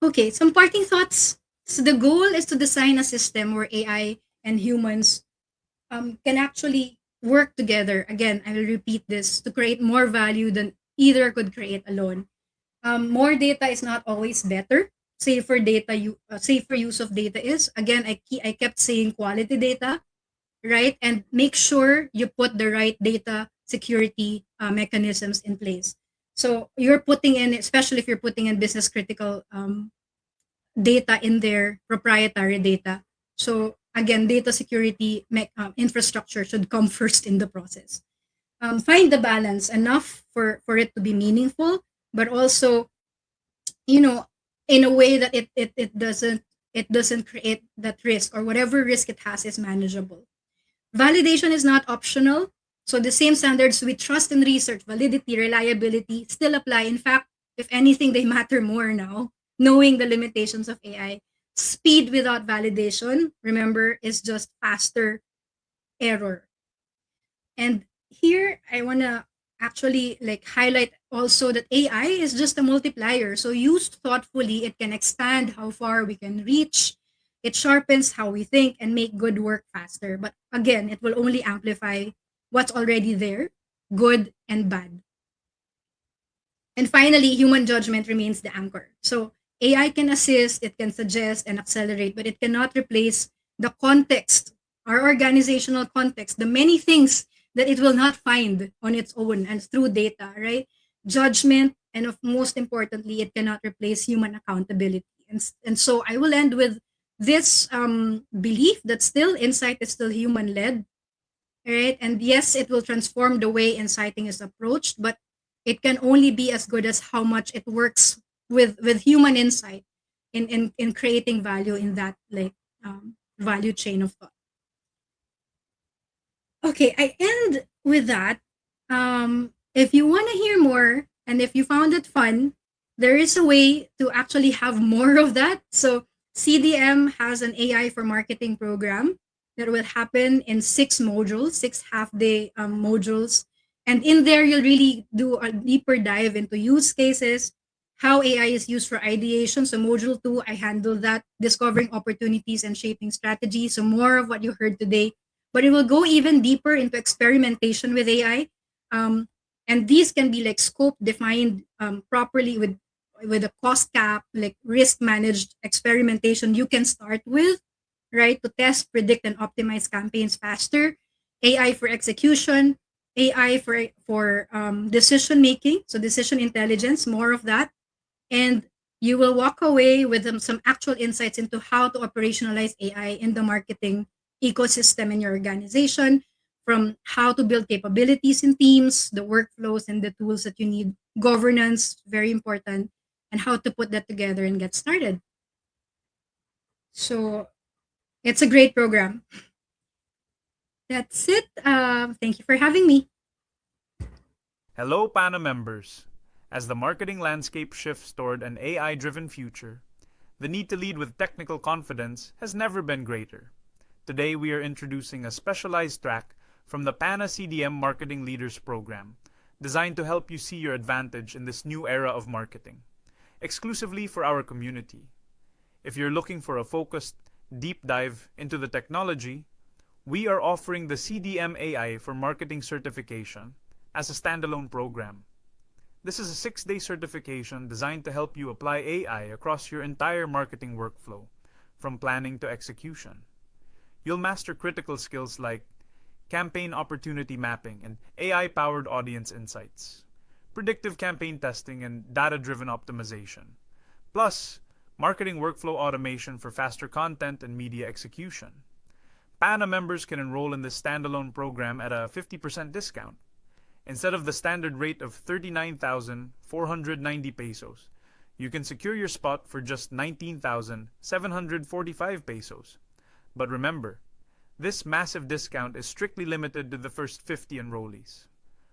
Okay, some parting thoughts. So the goal is to design a system where AI and humans can actually work together. Again, I will repeat this, to create more value than either could create alone. More data is not always better. Safer use of data is, again, I kept saying quality data, right? And make sure you put the right data security mechanisms in place. So you're putting in, especially if you're putting in business critical data in their proprietary data. So again, data security infrastructure should come first in the process. Find the balance enough for it to be meaningful, but also, in a way that it doesn't create that risk, or whatever risk it has is manageable. Validation is not optional. So the same standards we trust in research, validity, reliability still apply. In fact, if anything, they matter more now, knowing the limitations of AI. Speed without validation, remember, is just faster error. And here I want to actually like highlight also that AI is just a multiplier. So used thoughtfully, it can expand how far we can reach. It sharpens how we think and make good work faster. But again, it will only amplify what's already there, good and bad. And finally, human judgment remains the anchor. So AI can assist, it can suggest and accelerate, but it cannot replace the context, our organizational context, the many things that it will not find on its own and through data, right? Judgment, and of most importantly, it cannot replace human accountability. And so I will end with this belief that still insight is still human led, right? And yes, it will transform the way inciting is approached, but it can only be as good as how much it works with human insight in creating value in that like value chain of thought. Okay, I end with that. If you want to hear more and if you found it fun, there is a way to actually have more of that. So CDM has an AI for marketing program that will happen in 6 modules, 6 half-day modules. And in there, you'll really do a deeper dive into use cases, how AI is used for ideation. So module 2, I handle that, discovering opportunities and shaping strategies. So more of what you heard today, but it will go even deeper into experimentation with AI. Um, and these can be like scope defined properly with a cost cap, like risk managed experimentation you can start with, right? To test, predict, and optimize campaigns faster. AI for execution, AI for decision making, so decision intelligence, more of that, and you will walk away with some actual insights into how to operationalize AI in the marketing ecosystem in your organization, from how to build capabilities in teams, the workflows and the tools that you need, governance, very important, and how to put that together and get started. So it's a great program. That's it. Thank you for having me. Hello, PANA members. As the marketing landscape shifts toward an AI driven future, the need to lead with technical confidence has never been greater. Today, we are introducing a specialized track from the PANA CDM Marketing Leaders Program, designed to help you see your advantage in this new era of marketing, exclusively for our community. If you're looking for a focused, deep dive into the technology, we are offering the CDM AI for Marketing certification as a standalone program. This is a 6-day certification designed to help you apply AI across your entire marketing workflow, from planning to execution. You'll master critical skills like campaign opportunity mapping and AI-powered audience insights, predictive campaign testing and data-driven optimization, plus marketing workflow automation for faster content and media execution. PANA members can enroll in this standalone program at a 50% discount. Instead of the standard rate of 39,490 pesos, you can secure your spot for just 19,745 pesos. But remember, this massive discount is strictly limited to the first 50 enrollees.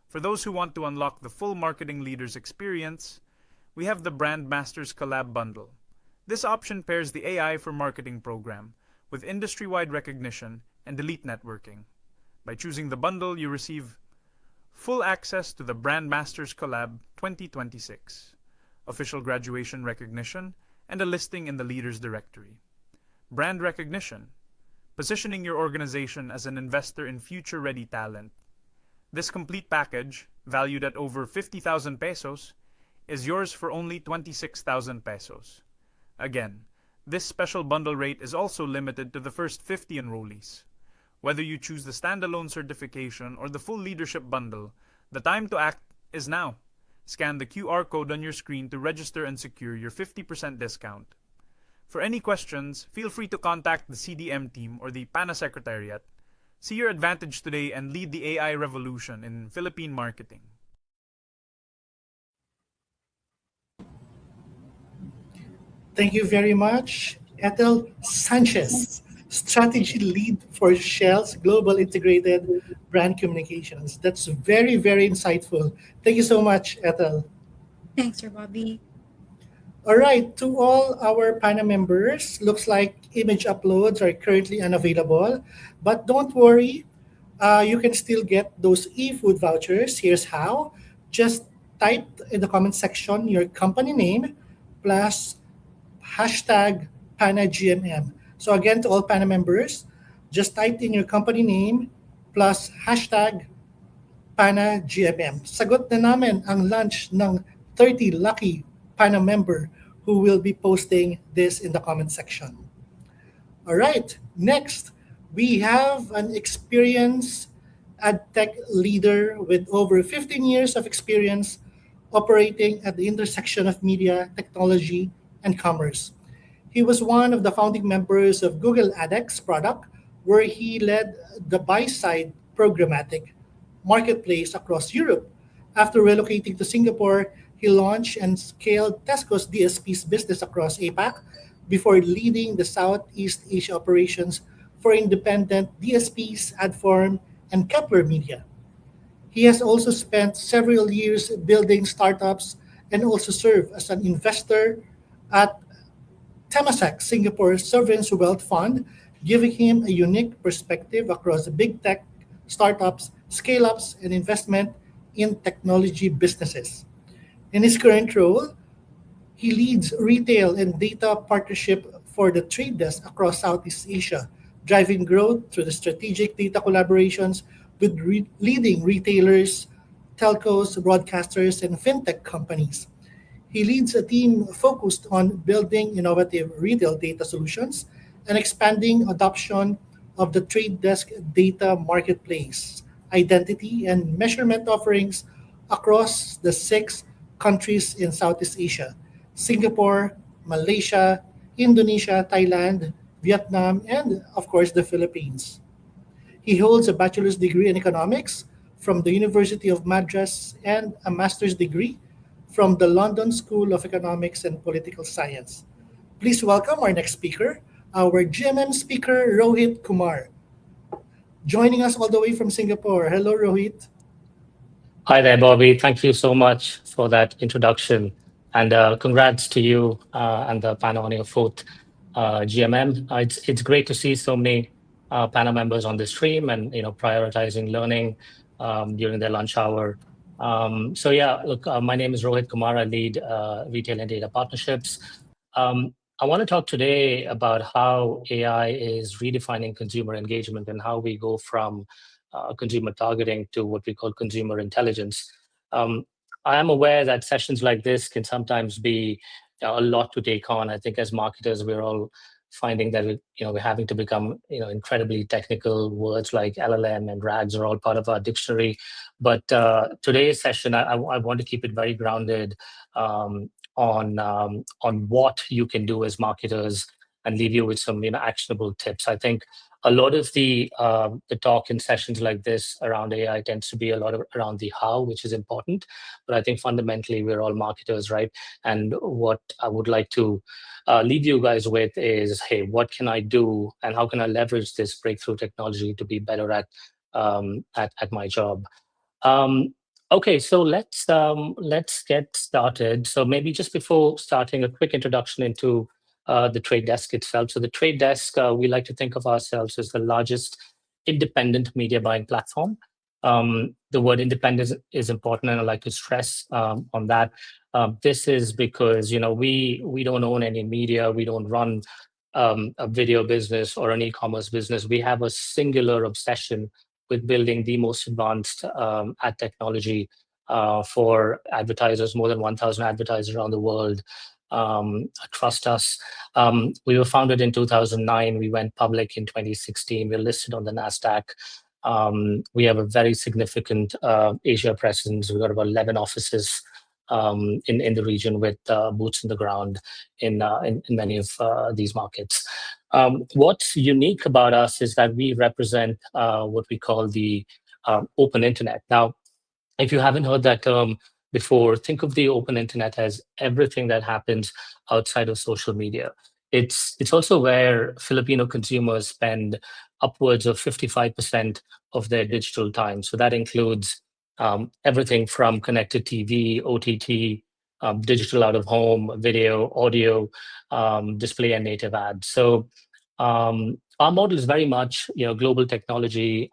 For those who want to unlock the full Marketing Leaders experience, we have the Brand Masters Collab Bundle. This option pairs the AI for Marketing program with industry-wide recognition and elite networking. By choosing the bundle, you receive full access to the Brand Masters Collab 2026, official graduation recognition, and a listing in the Leaders Directory. Brand recognition, positioning your organization as an investor in future-ready talent. This complete package, valued at over 50,000 pesos, is yours for only 26,000 pesos. Again, this special bundle rate is also limited to the first 50 enrollees. Whether you choose the standalone certification or the full leadership bundle, the time to act is now. Scan the QR code on your screen to register and secure your 50% discount. For any questions, feel free to contact the CDM team or the PANA Secretariat. See your advantage today and lead the AI revolution in Philippine marketing. Thank you very much, Ethel Sanchez. strategy lead for Shell's global integrated brand communications. That's very, very insightful. Thank you so much, Ethel. Thanks, Sir Bobby. All right, to all our PANA members, looks like image uploads are currently unavailable, but don't worry, you can still get those e-food vouchers. Here's how. Just type in the comment section your company name plus hashtag PANA GMM. So again, to all PANA members, just type in your company name plus hashtag PANA GMM. Sagot na namin ang lunch ng 30 lucky PANA member who will be posting this in the comment section. All right, next, we have an experienced tech leader with over 15 years of experience operating at the intersection of media, technology, and commerce. He was one of the founding members of Google AdX product, where he led the buy-side programmatic marketplace across Europe. After relocating to Singapore, he launched and scaled Tesco's DSP's business across APAC before leading the Southeast Asia operations for independent DSPs, Adform, and Kepler Media. He has also spent several years building startups and also served as an investor at Temasek Singapore's Sovereign Wealth Fund, giving him a unique perspective across the big tech, startups, scale ups, and investment in technology businesses. In his current role, he leads retail and data partnership for the trade desk across Southeast Asia, driving growth through the strategic data collaborations with leading retailers, telcos, broadcasters, and fintech companies. He leads a team focused on building innovative retail data solutions and expanding adoption of the trade desk data marketplace, identity, and measurement offerings across the 6 countries in Southeast Asia: Singapore, Malaysia, Indonesia, Thailand, Vietnam, and of course the Philippines. He holds a bachelor's degree in economics from the University of Madras and a master's degree from the London School of Economics and Political Science. Please welcome our next speaker, our GMM speaker, Rohit Kumar, joining us all the way from Singapore. Hello, Rohit. Hi there, Bobby. Thank you so much for that introduction. And congrats to you and the panel on your fourth GMM. It's great to see so many panel members on the stream and prioritizing learning during their lunch hour. So yeah, look, my name is Rohit Kumar. I lead retail and data partnerships. I want to talk today about how AI is redefining consumer engagement and how we go from consumer targeting to what we call consumer intelligence. Um, I am aware that sessions like this can sometimes be a lot to take on. I think as marketers, we're all finding that we're having to become incredibly technical. Words like LLM and RAGs are all part of our dictionary. But today's session, I want to keep it very grounded on what you can do as marketers and leave you with some actionable tips. I think a lot of the talk in sessions like this around AI tends to be a lot around the how, which is important. But I think fundamentally we're all marketers, right? And what I would like to leave you guys with is, hey, what can I do, and how can I leverage this breakthrough technology to be better at my job? Um, okay, so let's get started. So maybe just before starting, a quick introduction into the trade desk itself. So the trade desk, we like to think of ourselves as the largest independent media buying platform. The word independent is important, and I like to stress on that. This is because we don't own any media, we don't run a video business or an e-commerce business. We have a singular obsession with building the most advanced ad technology for advertisers. More than 1,000 advertisers around the world trust us. We were founded in 2009. We went public in 2016. We're listed on the NASDAQ. We have a very significant Asia presence. We've got about 11 offices in the region with boots on the ground in many of these markets. What's unique about us is that we represent what we call the open internet. Now, if you haven't heard that term before, think of the open internet as everything that happens outside of social media. it's also where Filipino consumers spend upwards of 55% of their digital time. So that includes everything from connected TV, OTT, digital out of home, video, audio, display, and native ads. So our model is very much, global technology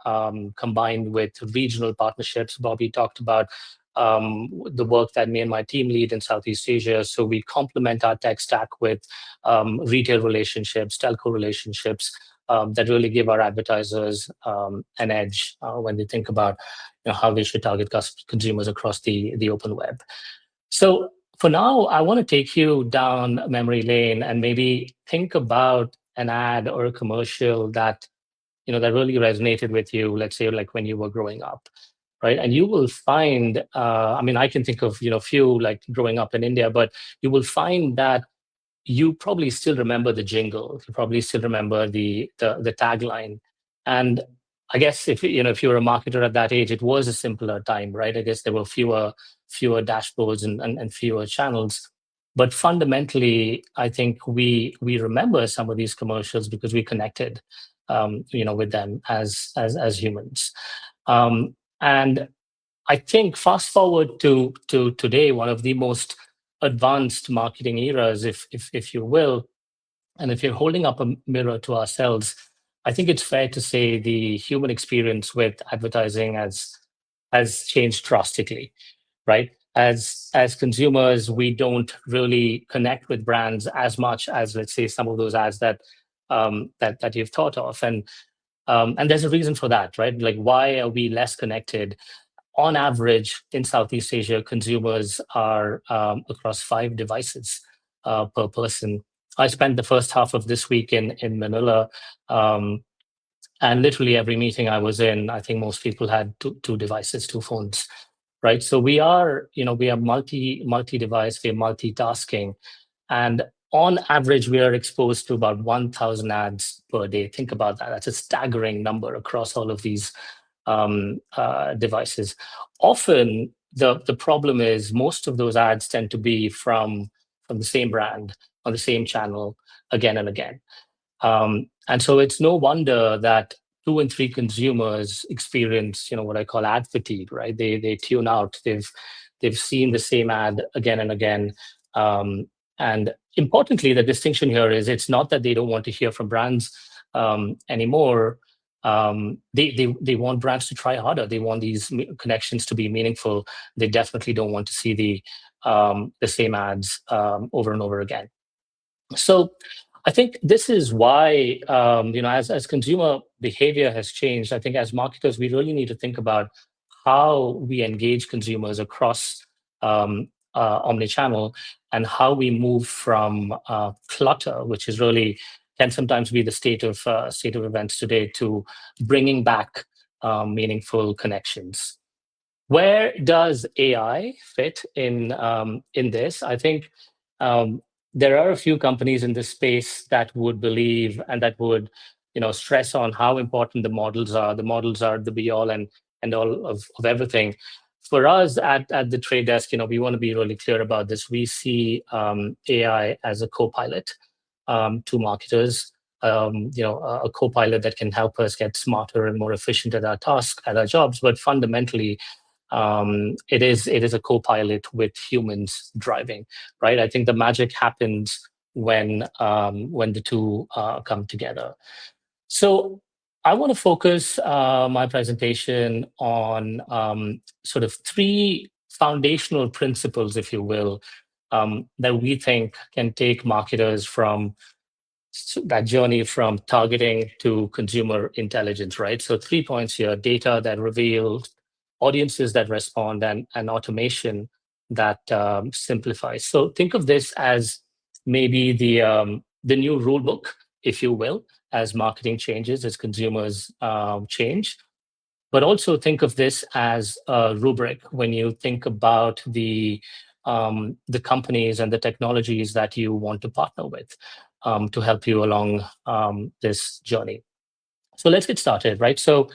combined with regional partnerships. Bobby talked about the work that me and my team lead in Southeast Asia. So we complement our tech stack with retail relationships, telco relationships that really give our advertisers an edge when they think about how they should target consumers across the open web. So for now, I want to take you down memory lane and maybe think about an ad or a commercial that that really resonated with you. Let's say like when you were growing up, right? And you will find, I mean, I can think of few like growing up in India, but you will find that you probably still remember the jingle. You probably still remember the tagline. And I guess if if you were a marketer at that age, it was a simpler time, right? I guess there were fewer dashboards and fewer channels. But fundamentally, I think we remember some of these commercials because we connected, with them as humans. And I think fast forward to today, one of the most advanced marketing eras, if you will, and if you're holding up a mirror to ourselves, I think it's fair to say the human experience with advertising has changed drastically, right? As consumers, we don't really connect with brands as much as, let's say, some of those ads that you've thought of, and there's a reason for that, right? Like, why are we less connected? On average, in Southeast Asia, consumers are across 5 devices per person. I spent the first half of this week in Manila, and literally every meeting I was in, I think most people had two devices, 2 phones, right? So we are, we are multi-device, we are multitasking, and on average, we are exposed to about 1,000 ads per day. Think about that. That's a staggering number across all of these devices. Often, the problem is most of those ads tend to be from the same brand on the same channel again and again. And so it's no wonder that 2 in 3 consumers experience, what I call ad fatigue, right? They tune out. They've seen the same ad again and again. And importantly, the distinction here is it's not that they don't want to hear from brands anymore. They want brands to try harder. They want these connections to be meaningful. They definitely don't want to see the same ads over and over again. So I think this is why, as consumer behavior has changed, I think as marketers, we really need to think about how we engage consumers across omnichannel and how we move from clutter, which is really can sometimes be the state of events today, to bringing back meaningful connections. Where does AI fit in this? I think there are a few companies in this space that would believe and that would, stress on how important the models are. The models are the be all and all of everything. For us at the trade desk, we want to be really clear about this. We see AI as a co-pilot to marketers. A co-pilot that can help us get smarter and more efficient at our tasks, at our jobs. But fundamentally, it is a co-pilot with humans driving, right? I think the magic happens when the two come together. So I want to focus my presentation on sort of 3 foundational principles, if you will, that we think can take marketers from that journey from targeting to consumer intelligence, right? So 3 points here: data that reveals, audiences that respond, and automation that simplifies. So think of this as maybe the new rule book, if you will, as marketing changes, as consumers change. But also think of this as a rubric when you think about the companies and the technologies that you want to partner with to help you along this journey. So let's get started, right? So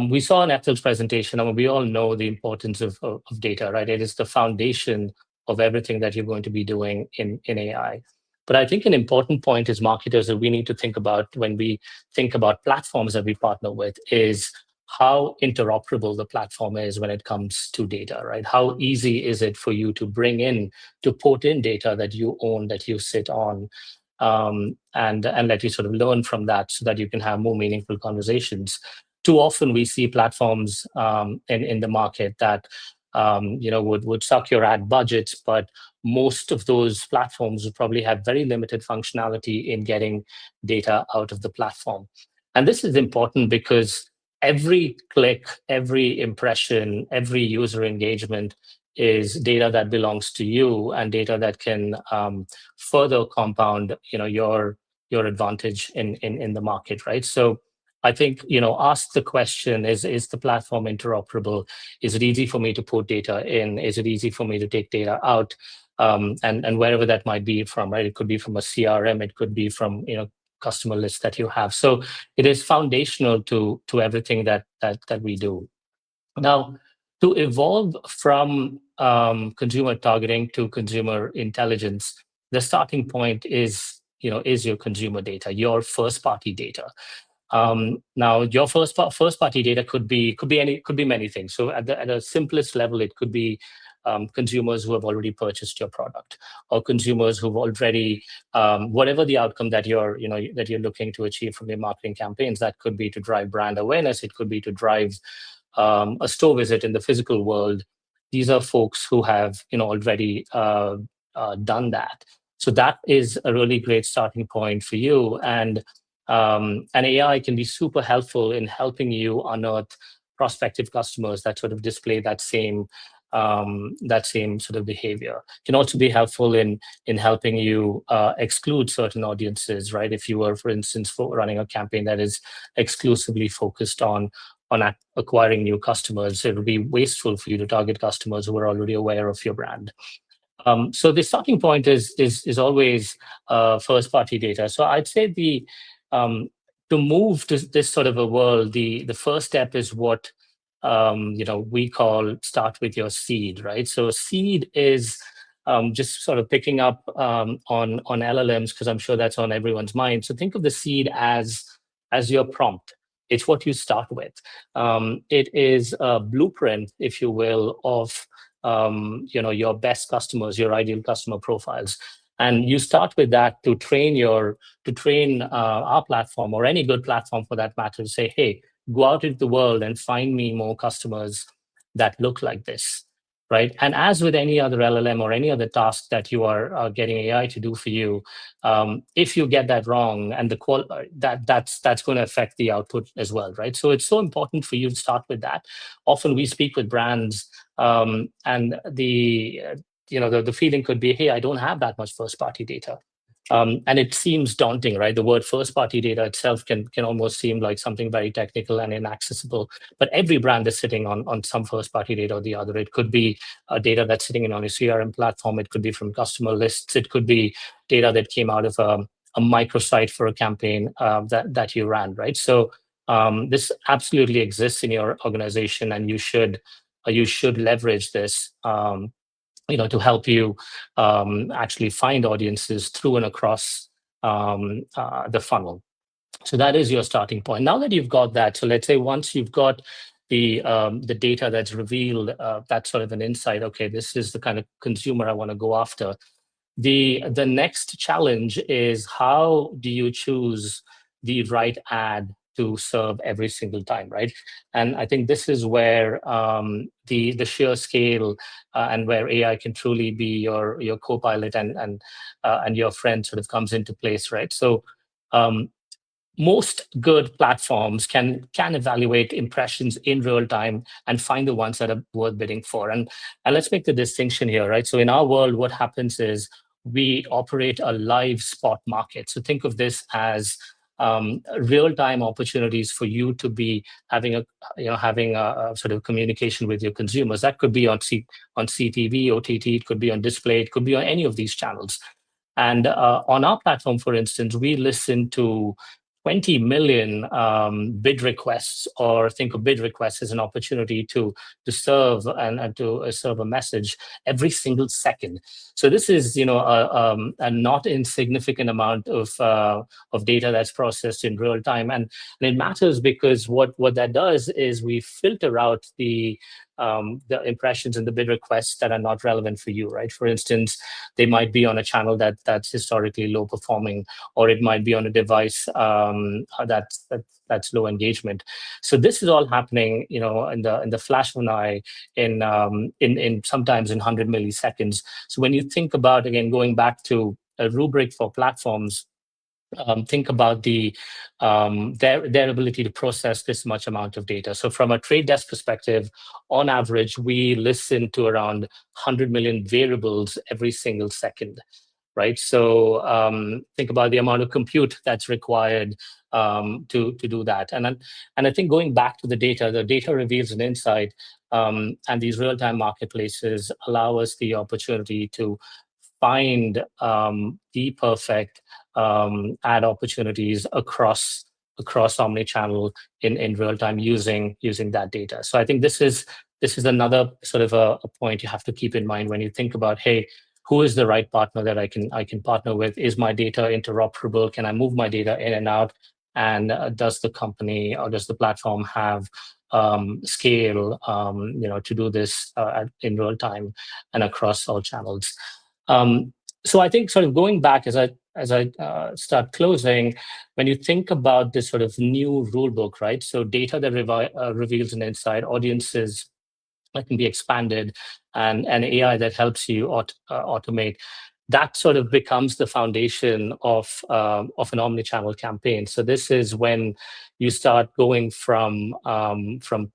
we saw in Ethel's presentation, I mean, we all know the importance of data, right? It is the foundation of everything that you're going to be doing in AI. But I think an important point is marketers that we need to think about when we think about platforms that we partner with is how interoperable the platform is when it comes to data, right? How easy is it for you to bring in, to port in data that you own, that you sit on, and let you sort of learn from that so that you can have more meaningful conversations. Too often we see platforms in the market that would suck your ad budgets, but most of those platforms would probably have very limited functionality in getting data out of the platform. And this is important because every click, every impression, every user engagement is data that belongs to you and data that can further compound, your advantage in the market, right? So I think, ask the question, is the platform interoperable? Is it easy for me to put data in? Is it easy for me to take data out? And wherever that might be from, right? It could be from a CRM, it could be from, customer lists that you have. So it is foundational to everything that we do. Now, to evolve from consumer targeting to consumer intelligence, the starting point is your consumer data, your first party data. Now, your first party data could be many things. So at the simplest level, it could be consumers who have already purchased your product, or consumers who've already whatever the outcome that you're looking to achieve from your marketing campaigns. That could be to drive brand awareness. It could be to drive a store visit in the physical world. These are folks who have already done that. So that is a really great starting point for you. And AI can be super helpful in helping you unearth prospective customers that sort of display that same sort of behavior. Can also be helpful in helping you exclude certain audiences, right? If you were, for instance, running a campaign that is exclusively focused on acquiring new customers, it would be wasteful for you to target customers who are already aware of your brand. So the starting point is always first party data. So I'd say to move to this sort of a world, the first step is what we call start with your seed, right? So seed is just sort of picking up on LLMs, because I'm sure that's on everyone's mind. So think of the seed as your prompt. It's what you start with. It is a blueprint, if you will, of your best customers, your ideal customer profiles. And you start with that to train our platform, or any good platform for that matter, to say, hey, go out into the world and find me more customers that look like this, right? And as with any other LLM or any other task that you are getting AI to do for you, if you get that wrong, and that's going to affect the output as well, right? So it's so important for you to start with that. Often we speak with brands, and the feeling could be, hey, I don't have that much first party data. And it seems daunting, right? The word first party data itself can almost seem like something very technical and inaccessible. But every brand is sitting on some first party data or the other. It could be data that's sitting on a CRM platform. It could be from customer lists. It could be data that came out of a microsite for a campaign that you ran, right? So this absolutely exists in your organization, and you should leverage this to help you actually find audiences through and across the funnel. So that is your starting point. Now that you've got that, so let's say once you've got the data that's revealed, that's sort of an insight. Okay, this is the kind of consumer I want to go after. The next challenge is, how do you choose the right ad to serve every single time, right? And I think this is where the sheer scale and where AI can truly be your co-pilot and your friend sort of comes into place, right? So most good platforms can evaluate impressions in real time and find the ones that are worth bidding for. And let's make the distinction here, right? So in our world, what happens is we operate a live spot market. So think of this as real-time opportunities for you to be having a sort of communication with your consumers. That could be on CTV, OTT, it could be on display, it could be on any of these channels. And on our platform, for instance, we listen to 20 million bid requests, or think of bid requests as an opportunity to serve and to serve a message every single second. So this is, a not insignificant amount of data that's processed in real time, and it matters because what that does is we filter out the impressions and the bid requests that are not relevant for you, right? For instance, they might be on a channel that's historically low performing, or it might be on a device that's low engagement. So this is all happening, in the flash of an eye, in sometimes in 100 milliseconds. So when you think about, again, going back to a rubric for platforms, think about their ability to process this much amount of data. So from a trade desk perspective, on average, we listen to around 100 million variables every single second, right? So think about the amount of compute that's required to do that. And I think going back to the data reveals an insight, and these real-time marketplaces allow us the opportunity to find the perfect ad opportunities across omni-channel in real time using that data. So I think this is another sort of a point you have to keep in mind when you think about, hey, who is the right partner that I can partner with? Is my data interoperable? Can I move my data in and out? And does the company or does the platform have scale, to do this in real time and across all channels? So I think, sort of going back as I start closing, when you think about this sort of new rule book, right? So data that reveals an insight, audiences that can be expanded, and AI that helps you automate. That sort of becomes the foundation of an omni-channel campaign. So this is when you start going from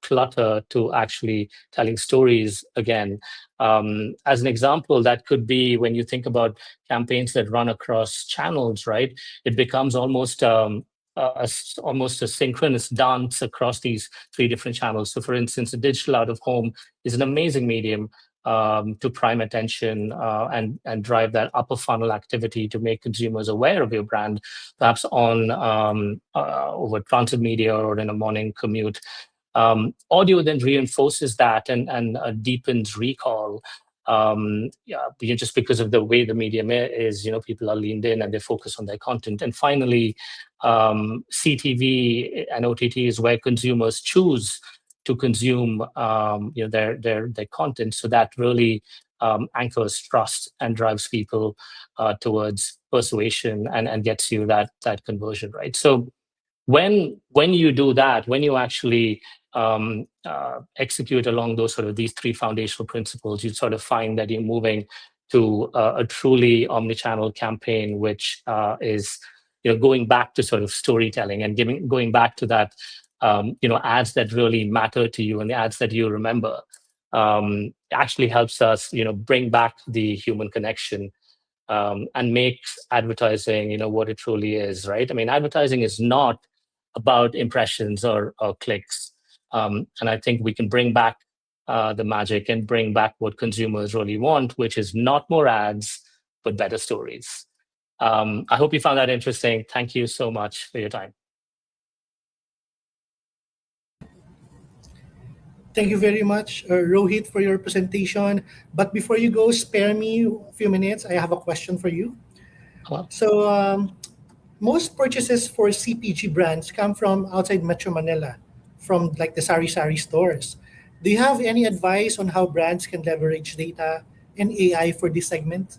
clutter to actually telling stories again. As an example, that could be when you think about campaigns that run across channels, right? It becomes almost almost a synchronous dance across these three different channels. So, for instance, a digital out of home is an amazing medium to prime attention and drive that upper funnel activity to make consumers aware of your brand, perhaps on over transit media or in a morning commute. Audio then reinforces that and deepens recall. Just because of the way the medium is, people are leaned in and they focus on their content. And finally, CTV and OTT is where consumers choose to consume their content. So that really anchors trust and drives people towards persuasion and gets you that conversion, right? So when you do that, when you actually execute along these three foundational principles, you sort of find that you're moving to a truly omni-channel campaign, which is going back to sort of storytelling and going back to that ads that really matter to you and the ads that you remember. Actually helps us bring back the human connection and makes advertising what it truly is, right? I mean, advertising is not about impressions or clicks. And I think we can bring back the magic and bring back what consumers really want, which is not more ads, but better stories. I hope you found that interesting. Thank you so much for your time. Thank you very much, Rohit, for your presentation. But before you go, spare me a few minutes. I have a question for you. Hello? So, most purchases for CPG brands come from outside Metro Manila, from like the Sari Sari stores. Do you have any advice on how brands can leverage data and AI for this segment?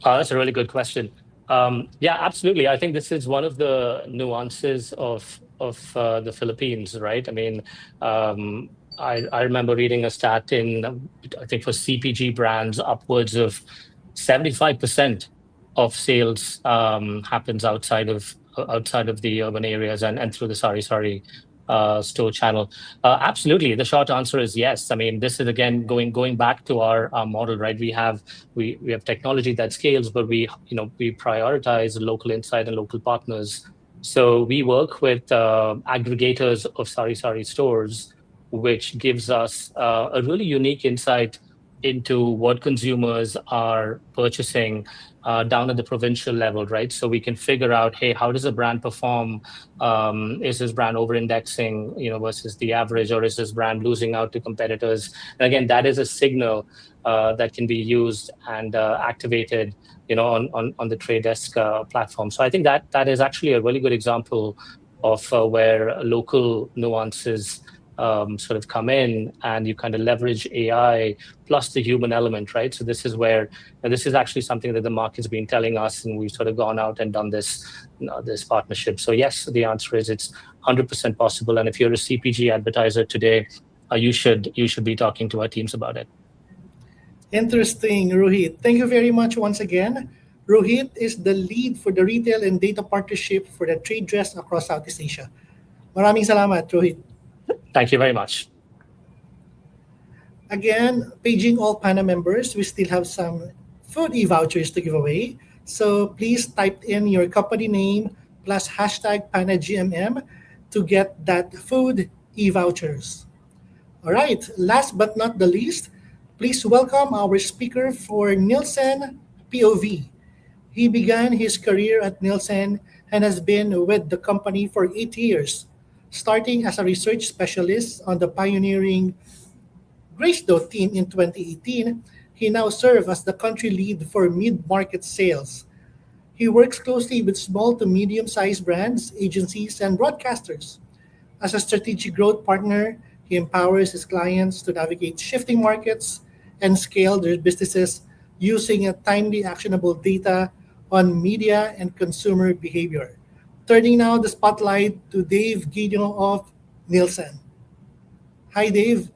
That's a really good question. Yeah, absolutely. I think this is one of the nuances of the Philippines, right? I mean, I remember reading a stat I think for CPG brands, upwards of 75% of sales happens outside of the urban areas and through the Sari Sari store channel. Absolutely, the short answer is yes. I mean, this is again going back to our model, right? We have technology that scales, but we prioritize local insight and local partners. So we work with aggregators of Sari Sari stores, which gives us a really unique insight into what consumers are purchasing down at the provincial level, right? So we can figure out, hey, how does a brand perform? Is this brand over-indexing, versus the average, or is this brand losing out to competitors? And again, that is a signal that can be used and activated, on the trade desk platform. So I think that is actually a really good example of where local nuances sort of come in, and you kind of leverage AI plus the human element, right? So this is where, and this is actually something that the market's been telling us, and we've sort of gone out and done this partnership. So yes, the answer is it's 100% possible. And if you're a CPG advertiser today, you should be talking to our teams about it. Interesting, Rohit. Thank you very much once again. Rohit is the lead for the retail and data partnership for the trade dress across Southeast Asia. Maraming salamat, Rohit. Thank you very much. Again, paging all PANA members, we still have some food e-vouchers to give away. So please type in your company name plus hashtag PANA GMM to get that food e-vouchers. All right, last but not the least, please welcome our speaker for Nielsen POV. He began his career at Nielsen and has been with the company for 8 years, starting as a research specialist on the pioneering Gracedot team in 2018. He now serves as the country lead for mid-market sales. He works closely with small to medium-sized brands, agencies, and broadcasters. As a strategic growth partner, he empowers his clients to navigate shifting markets and scale their businesses using a timely, actionable data on media and consumer behavior. Turning now the spotlight to Dave Gideon of Nielsen. Hi, Dave.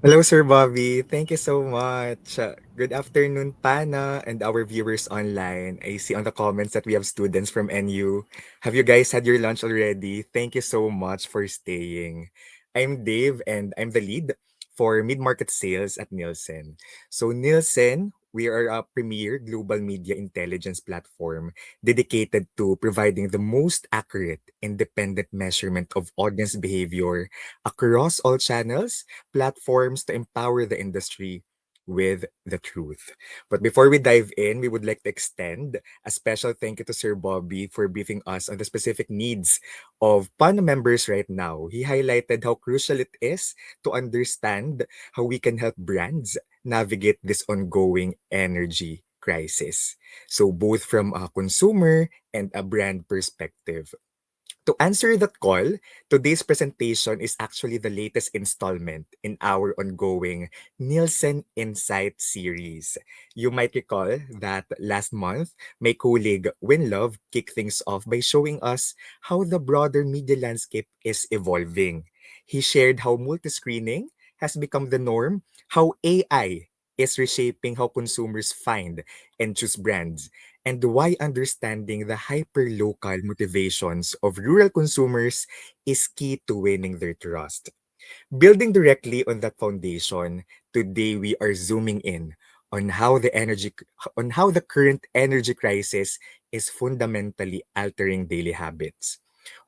Hello, Sir Bobby. Thank you so much. Good afternoon, Pana, and our viewers online. I see on the comments that we have students from NU. Have you guys had your lunch already? Thank you so much for staying. I'm Dave, and I'm the lead for mid-market sales at Nielsen. So Nielsen, we are a premier global media intelligence platform dedicated to providing the most accurate, independent measurement of audience behavior across all channels, platforms to empower the industry with the truth. But before we dive in, we would like to extend a special thank you to Sir Bobby for briefing us on the specific needs of PANA members right now. He highlighted how crucial it is to understand how we can help brands navigate this ongoing energy crisis. So both from a consumer and a brand perspective. To answer that call, today's presentation is actually the latest installment in our ongoing Nielsen Insight series. You might recall that last month, my colleague Winlove kicked things off by showing us how the broader media landscape is evolving. He shared how multi-screening has become the norm, how AI is reshaping how consumers find and choose brands, and why understanding the hyper-local motivations of rural consumers is key to winning their trust. Building directly on that foundation, today we are zooming in on how the current energy crisis is fundamentally altering daily habits.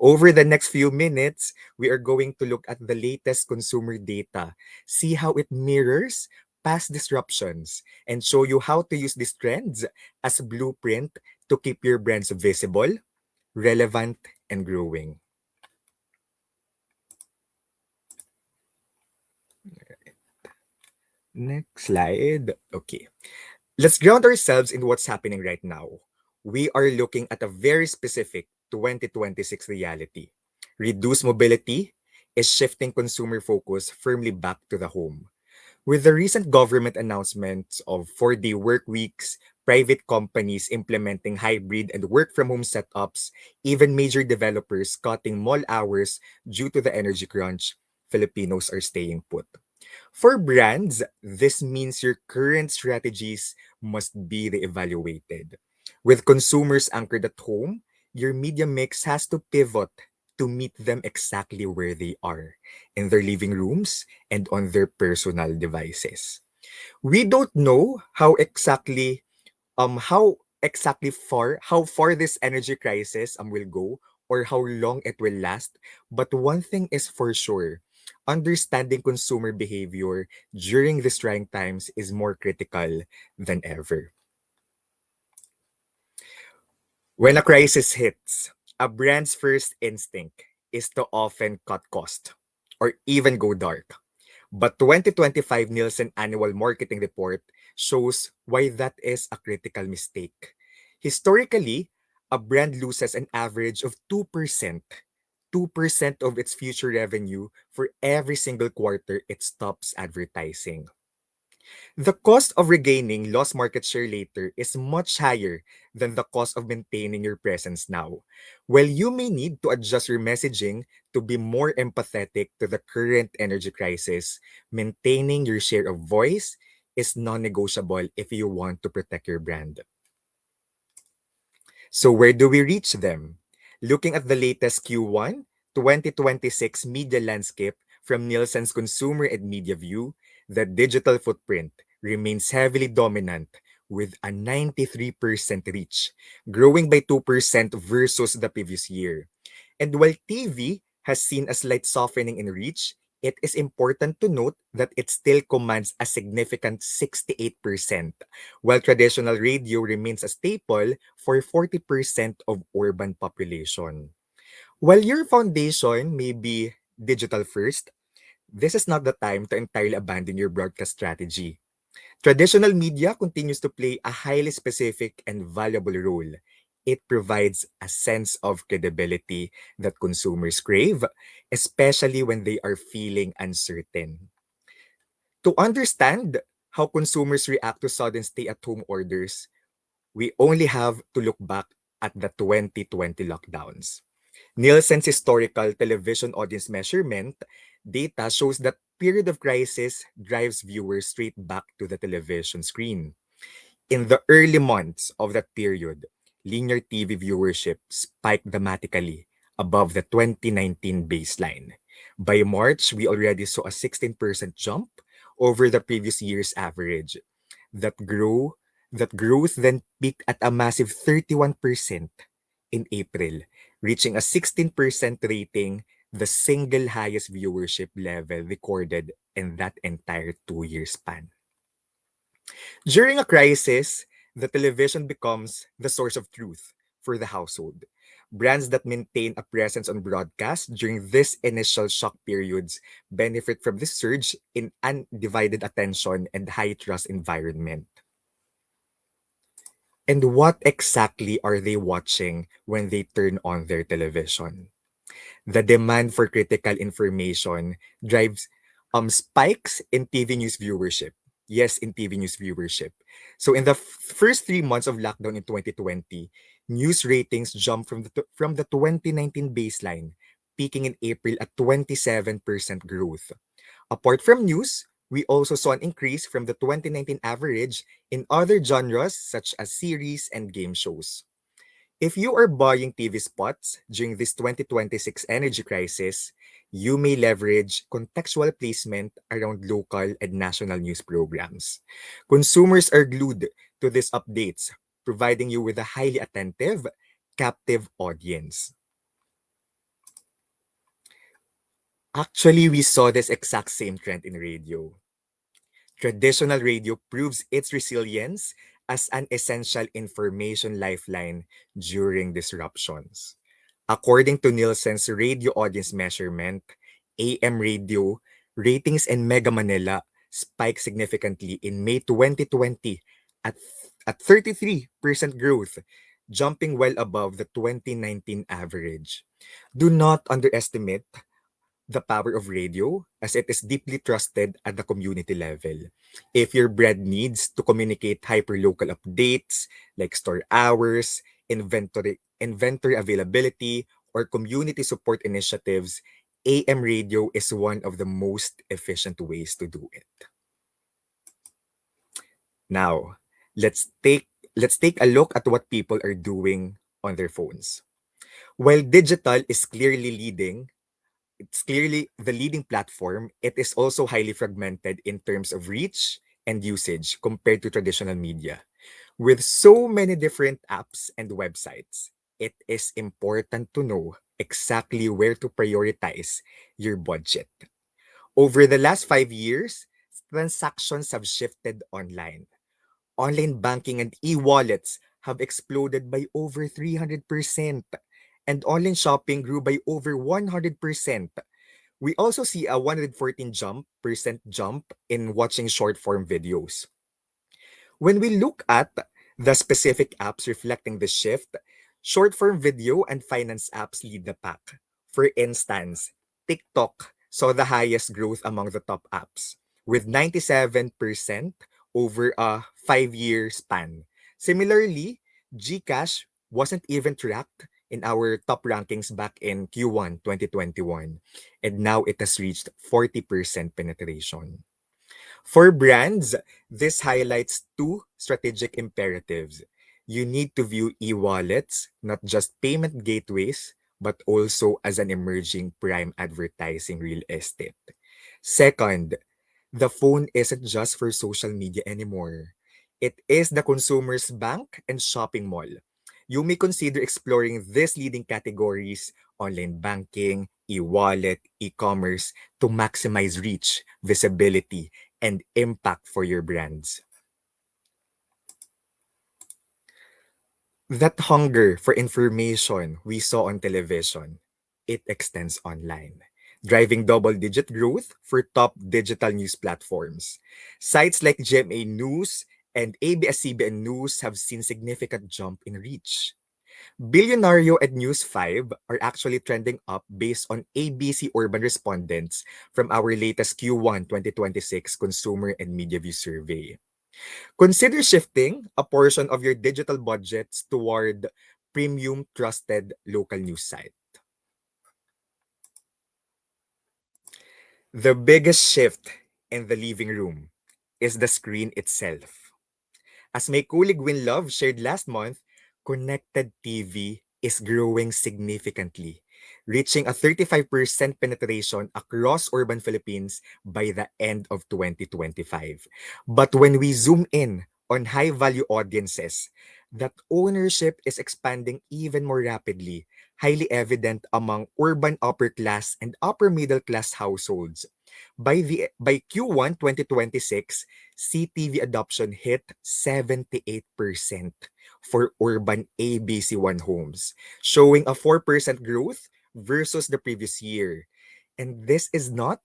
Over the next few minutes, we are going to look at the latest consumer data, see how it mirrors past disruptions, and show you how to use these trends as a blueprint to keep your brands visible, relevant, and growing. Next slide. Okay. Let's ground ourselves in what's happening right now. We are looking at a very specific 2026 reality. Reduced mobility is shifting consumer focus firmly back to the home. With the recent government announcements of 4-day work weeks, private companies implementing hybrid and work from home setups, even major developers cutting mall hours due to the energy crunch, Filipinos are staying put. For brands, this means your current strategies must be reevaluated. With consumers anchored at home, your media mix has to pivot to meet them exactly where they are, in their living rooms and on their personal devices. We don't know how far this energy crisis will go or how long it will last, but one thing is for sure. Understanding consumer behavior during these trying times is more critical than ever. When a crisis hits, a brand's first instinct is to often cut cost or even go dark. But 2025 Nielsen Annual Marketing Report shows why that is a critical mistake. Historically, a brand loses an average of 2% of its future revenue for every single quarter it stops advertising. The cost of regaining lost market share later is much higher than the cost of maintaining your presence now. While you may need to adjust your messaging to be more empathetic to the current energy crisis, maintaining your share of voice is non-negotiable if you want to protect your brand. So where do we reach them? Looking at the latest Q1 2026 media landscape from Nielsen's Consumer and Media View, the digital footprint remains heavily dominant with a 93% reach, growing by 2% versus the previous year. And while TV has seen a slight softening in reach, it is important to note that it still commands a significant 68%, while traditional radio remains a staple for 40% of urban population. While your foundation may be digital first, this is not the time to entirely abandon your broadcast strategy. Traditional media continues to play a highly specific and valuable role. It provides a sense of credibility that consumers crave, especially when they are feeling uncertain. To understand how consumers react to sudden stay at home orders, we only have to look back at the 2020 lockdowns. Nielsen's historical television audience measurement data shows that period of crisis drives viewers straight back to the television screen. In the early months of that period, linear TV viewership spiked dramatically above the 2019 baseline. By March, we already saw a 16% jump over the previous year's average. That grew that growth then peaked at a massive 31% in April, reaching a 16% rating, the single highest viewership level recorded in that entire 2 year span. During a crisis, the television becomes the source of truth for the household. Brands that maintain a presence on broadcast during this initial shock periods benefit from this surge in undivided attention and high trust environment. And what exactly are they watching when they turn on their television? The demand for critical information drives spikes in TV news viewership. Yes, in TV news viewership. So in the first 3 months of lockdown in 2020, news ratings jumped from the 2019 baseline, peaking in April at 27% growth. Apart from news, we also saw an increase from the 2019 average in other genres such as series and game shows. If you are buying TV spots during this 2026 energy crisis, you may leverage contextual placement around local and national news programs. Consumers are glued to these updates, providing you with a highly attentive, captive audience. Actually, we saw this exact same trend in radio. Traditional radio proves its resilience as an essential information lifeline during disruptions. According to Nielsen's radio audience measurement, AM radio ratings in Mega Manila spiked significantly in May 2020 at, at 33% growth, jumping well above the 2019 average. Do not underestimate the power of radio as it is deeply trusted at the community level. If your brand needs to communicate hyperlocal updates like store hours, inventory availability, or community support initiatives, AM radio is one of the most efficient ways to do it. Now, let's take let's take a look at what people are doing on their phones. While digital is clearly leading, it's clearly the leading platform, it is also highly fragmented in terms of reach and usage compared to traditional media. With so many different apps and websites, it is important to know exactly where to prioritize your budget. Over the last 5 years, transactions have shifted online. Online banking and e-wallets have exploded by over 300%, and online shopping grew by over 100%. We also see a 114% jump in watching short form videos. When we look at the specific apps reflecting the shift, short form video and finance apps lead the pack. For instance, TikTok saw the highest growth among the top apps, with 97% over a 5-year span. Similarly, Gcash wasn't even tracked in our top rankings back in Q1 2021, and now it has reached 40% penetration. For brands, this highlights two strategic imperatives. You need to view e-wallets not just payment gateways, but also as an emerging prime advertising real estate. Second, the phone isn't just for social media anymore. It is the consumer's bank and shopping mall. You may consider exploring these leading categories: online banking, e-wallet, e-commerce, to maximize reach, visibility, and impact for your brands. That hunger for information we saw on television, it extends online, driving double-digit growth for top digital news platforms. Sites like GMA News and ABS-CBN News have seen significant jump in reach. Billionario and News 5 are actually trending up based on ABC Urban respondents from our latest Q1 2026 Consumer and Media View survey. Consider shifting a portion of your digital budgets toward premium trusted local news site. The biggest shift in the living room is the screen itself. As my colleague Winlove shared last month, connected TV is growing significantly, reaching a 35% penetration across urban Philippines by the end of 2025. But when we zoom in on high-value audiences, that ownership is expanding even more rapidly, highly evident among urban upper class and upper middle class households. By Q1 2026, CTV adoption hit 78% for urban ABC1 homes, showing a 4% growth versus the previous year. And this is not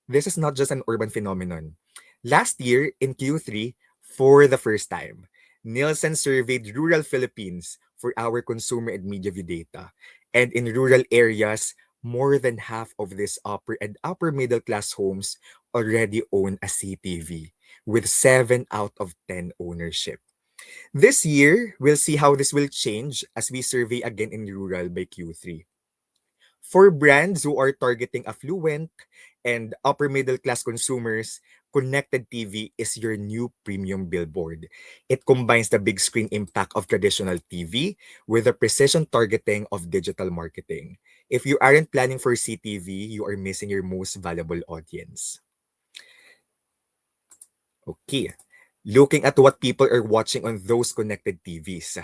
just an urban phenomenon. Last year in Q3, for the first time, Nielsen surveyed rural Philippines for our consumer and media view data. And in rural areas, more than half of these upper and upper middle class homes already own a CTV, with 7 out of 10 ownership. This year, we'll see how this will change as we survey again in rural by Q3. For brands who are targeting affluent and upper middle class consumers, connected TV is your new premium billboard. It combines the big screen impact of traditional TV with the precision targeting of digital marketing. If you aren't planning for CTV, you are missing your most valuable audience. Okay, looking at what people are watching on those connected TVs.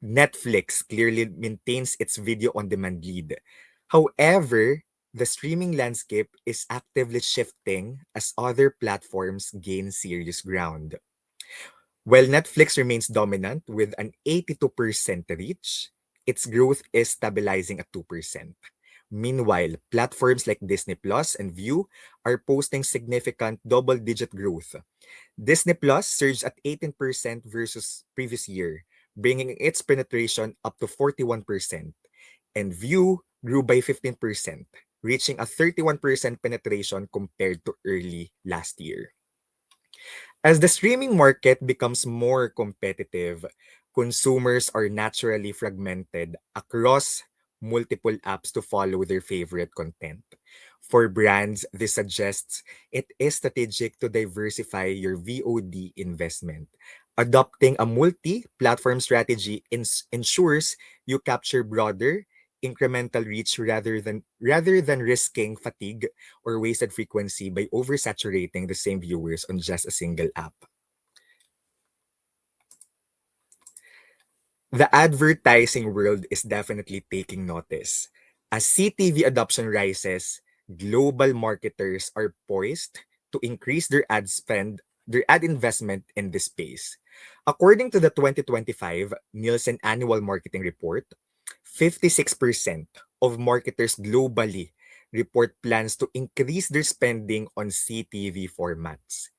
Netflix clearly maintains its video on demand lead. However, the streaming landscape is actively shifting as other platforms gain serious ground. While Netflix remains dominant with an 82% reach, its growth is stabilizing at 2%. Meanwhile, platforms like Disney Plus and View are posting significant double-digit growth. Disney Plus surged at 18% versus previous year, bringing its penetration up to 41%, and View grew by 15%, reaching a 31% penetration compared to early last year. As the streaming market becomes more competitive, consumers are naturally fragmented across multiple apps to follow their favorite content. For brands, this suggests it is strategic to diversify your VOD investment. Adopting a multi-platform strategy ensures you capture broader incremental reach rather than risking fatigue or wasted frequency by oversaturating the same viewers on just a single app. The advertising world is definitely taking notice. As CTV adoption rises, global marketers are poised to increase their ad investment in this space. According to the 2025 Nielsen Annual Marketing Report, 56% of marketers globally report plans to increase their spending on CTV formats.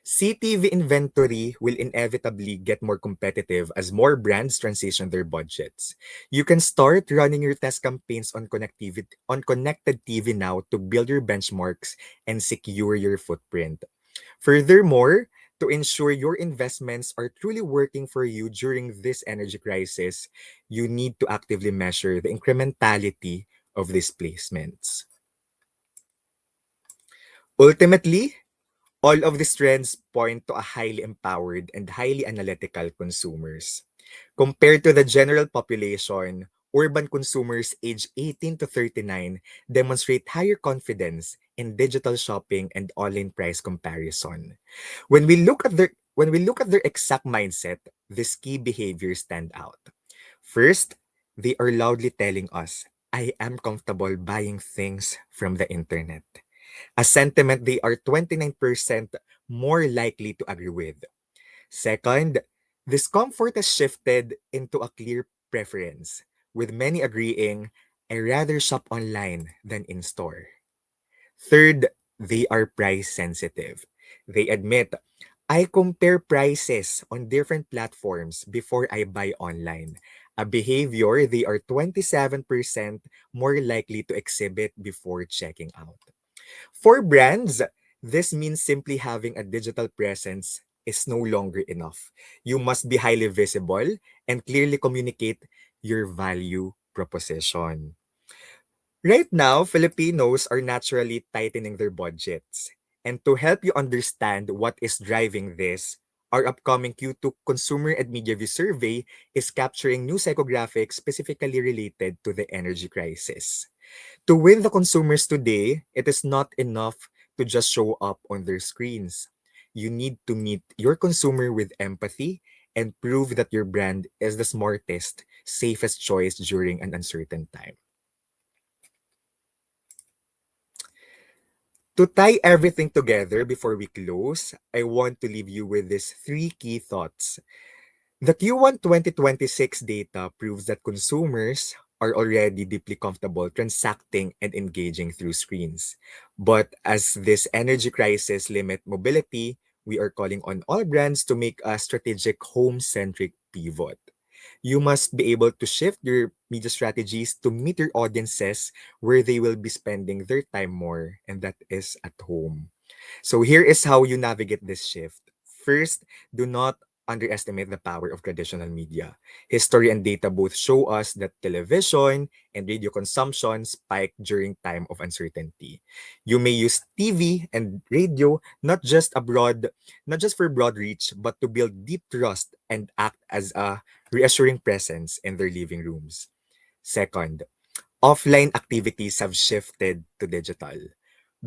CTV inventory will inevitably get more competitive as more brands transition their budgets. You can start running your test campaigns on connected TV now to build your benchmarks and secure your footprint. Furthermore, to ensure your investments are truly working for you during this energy crisis, you need to actively measure the incrementality of these placements. Ultimately, all of these trends point to a highly empowered and highly analytical consumers. Compared to the general population, urban consumers aged 18 to 39 demonstrate higher confidence in digital shopping and online price comparison. When we look at their exact mindset, these key behaviors stand out. First, they are loudly telling us, I am comfortable buying things from the internet. A sentiment they are 29% more likely to agree with. Second, discomfort has shifted into a clear preference, with many agreeing, I rather shop online than in store. Third, they are price sensitive. They admit, I compare prices on different platforms before I buy online, a behavior they are 27% more likely to exhibit before checking out. For brands, this means simply having a digital presence is no longer enough. You must be highly visible and clearly communicate your value proposition. Right now, Filipinos are naturally tightening their budgets. And to help you understand what is driving this, our upcoming Q2 Consumer and Media View survey is capturing new psychographics specifically related to the energy crisis. To win the consumers today, it is not enough to just show up on their screens. You need to meet your consumer with empathy and prove that your brand is the smartest, safest choice during an uncertain time. To tie everything together before we close, I want to leave you with these three key thoughts. The Q1 2026 data proves that consumers are already deeply comfortable transacting and engaging through screens. But as this energy crisis limit mobility, we are calling on all brands to make a strategic home-centric pivot. You must be able to shift your media strategies to meet your audiences where they will be spending their time more, and that is at home. So here is how you navigate this shift. First, do not underestimate the power of traditional media. History and data both show us that television and radio consumption spike during time of uncertainty. You may use TV and radio not just for broad reach, but to build deep trust and act as a reassuring presence in their living rooms. Second, offline activities have shifted to digital.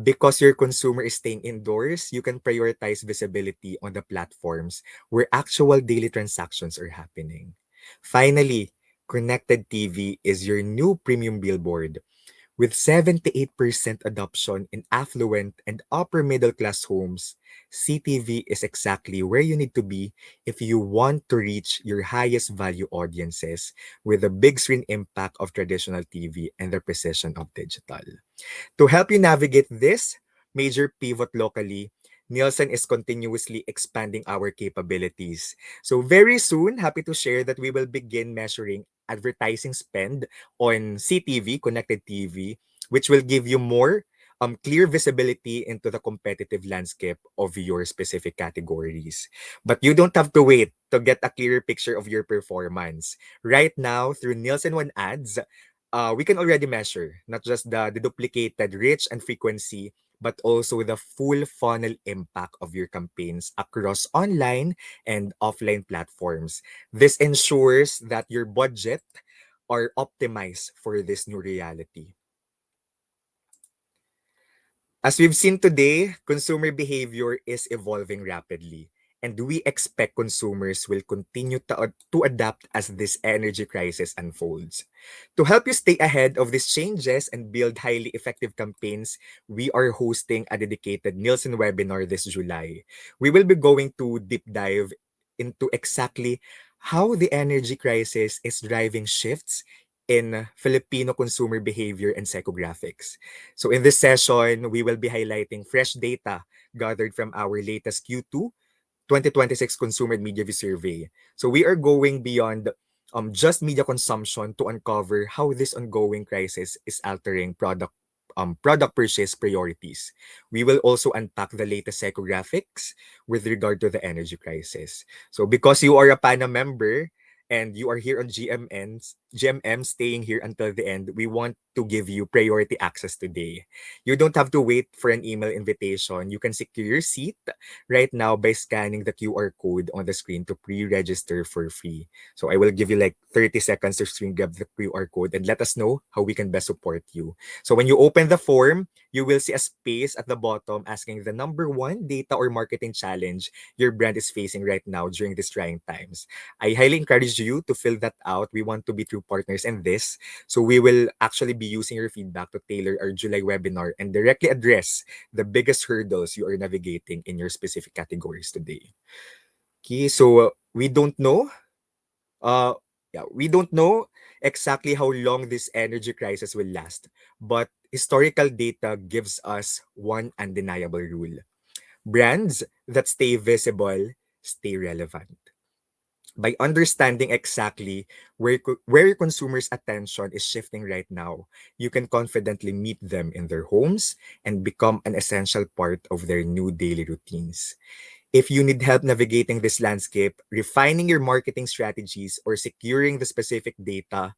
Because your consumer is staying indoors, you can prioritize visibility on the platforms where actual daily transactions are happening. Finally, connected TV is your new premium billboard. With 78% adoption in affluent and upper middle class homes, CTV is exactly where you need to be if you want to reach your highest value audiences with the big screen impact of traditional TV and the precision of digital. To help you navigate this major pivot locally, Nielsen is continuously expanding our capabilities. So very soon, happy to share that we will begin measuring advertising spend on CTV, connected TV, which will give you more clear visibility into the competitive landscape of your specific categories. But you don't have to wait to get a clearer picture of your performance. Right now, through Nielsen One Ads, we can already measure not just the duplicated reach and frequency, but also the full funnel impact of your campaigns across online and offline platforms. This ensures that your budget are optimized for this new reality. As we've seen today, consumer behavior is evolving rapidly, and we expect consumers will continue to adapt as this energy crisis unfolds. To help you stay ahead of these changes and build highly effective campaigns, we are hosting a dedicated Nielsen webinar this July. We will be going to deep dive into exactly how the energy crisis is driving shifts in Filipino consumer behavior and psychographics. So in this session, we will be highlighting fresh data gathered from our latest Q2 2026 Consumer Media View Survey. So we are going beyond just media consumption to uncover how this ongoing crisis is altering product purchase priorities. We will also unpack the latest psychographics with regard to the energy crisis. So because you are a PANA member and you are here on GMM staying here until the end, we want to give you priority access today. You don't have to wait for an email invitation. You can secure your seat right now by scanning the QR code on the screen to pre-register for free. So I will give you like 30 seconds to screen grab the QR code and let us know how we can best support you. So when you open the form, you will see a space at the bottom asking the number one data or marketing challenge your brand is facing right now during these trying times. I highly encourage you to fill that out. We want to be true partners in this. So we will actually be using your feedback to tailor our July webinar and directly address the biggest hurdles you are navigating in your specific categories today. Okay, so uh, we don't know exactly how long this energy crisis will last, but historical data gives us one undeniable rule. Brands that stay visible stay relevant. By understanding exactly where your consumers' attention is shifting right now, you can confidently meet them in their homes and become an essential part of their new daily routines. If you need help navigating this landscape, refining your marketing strategies, or securing the specific data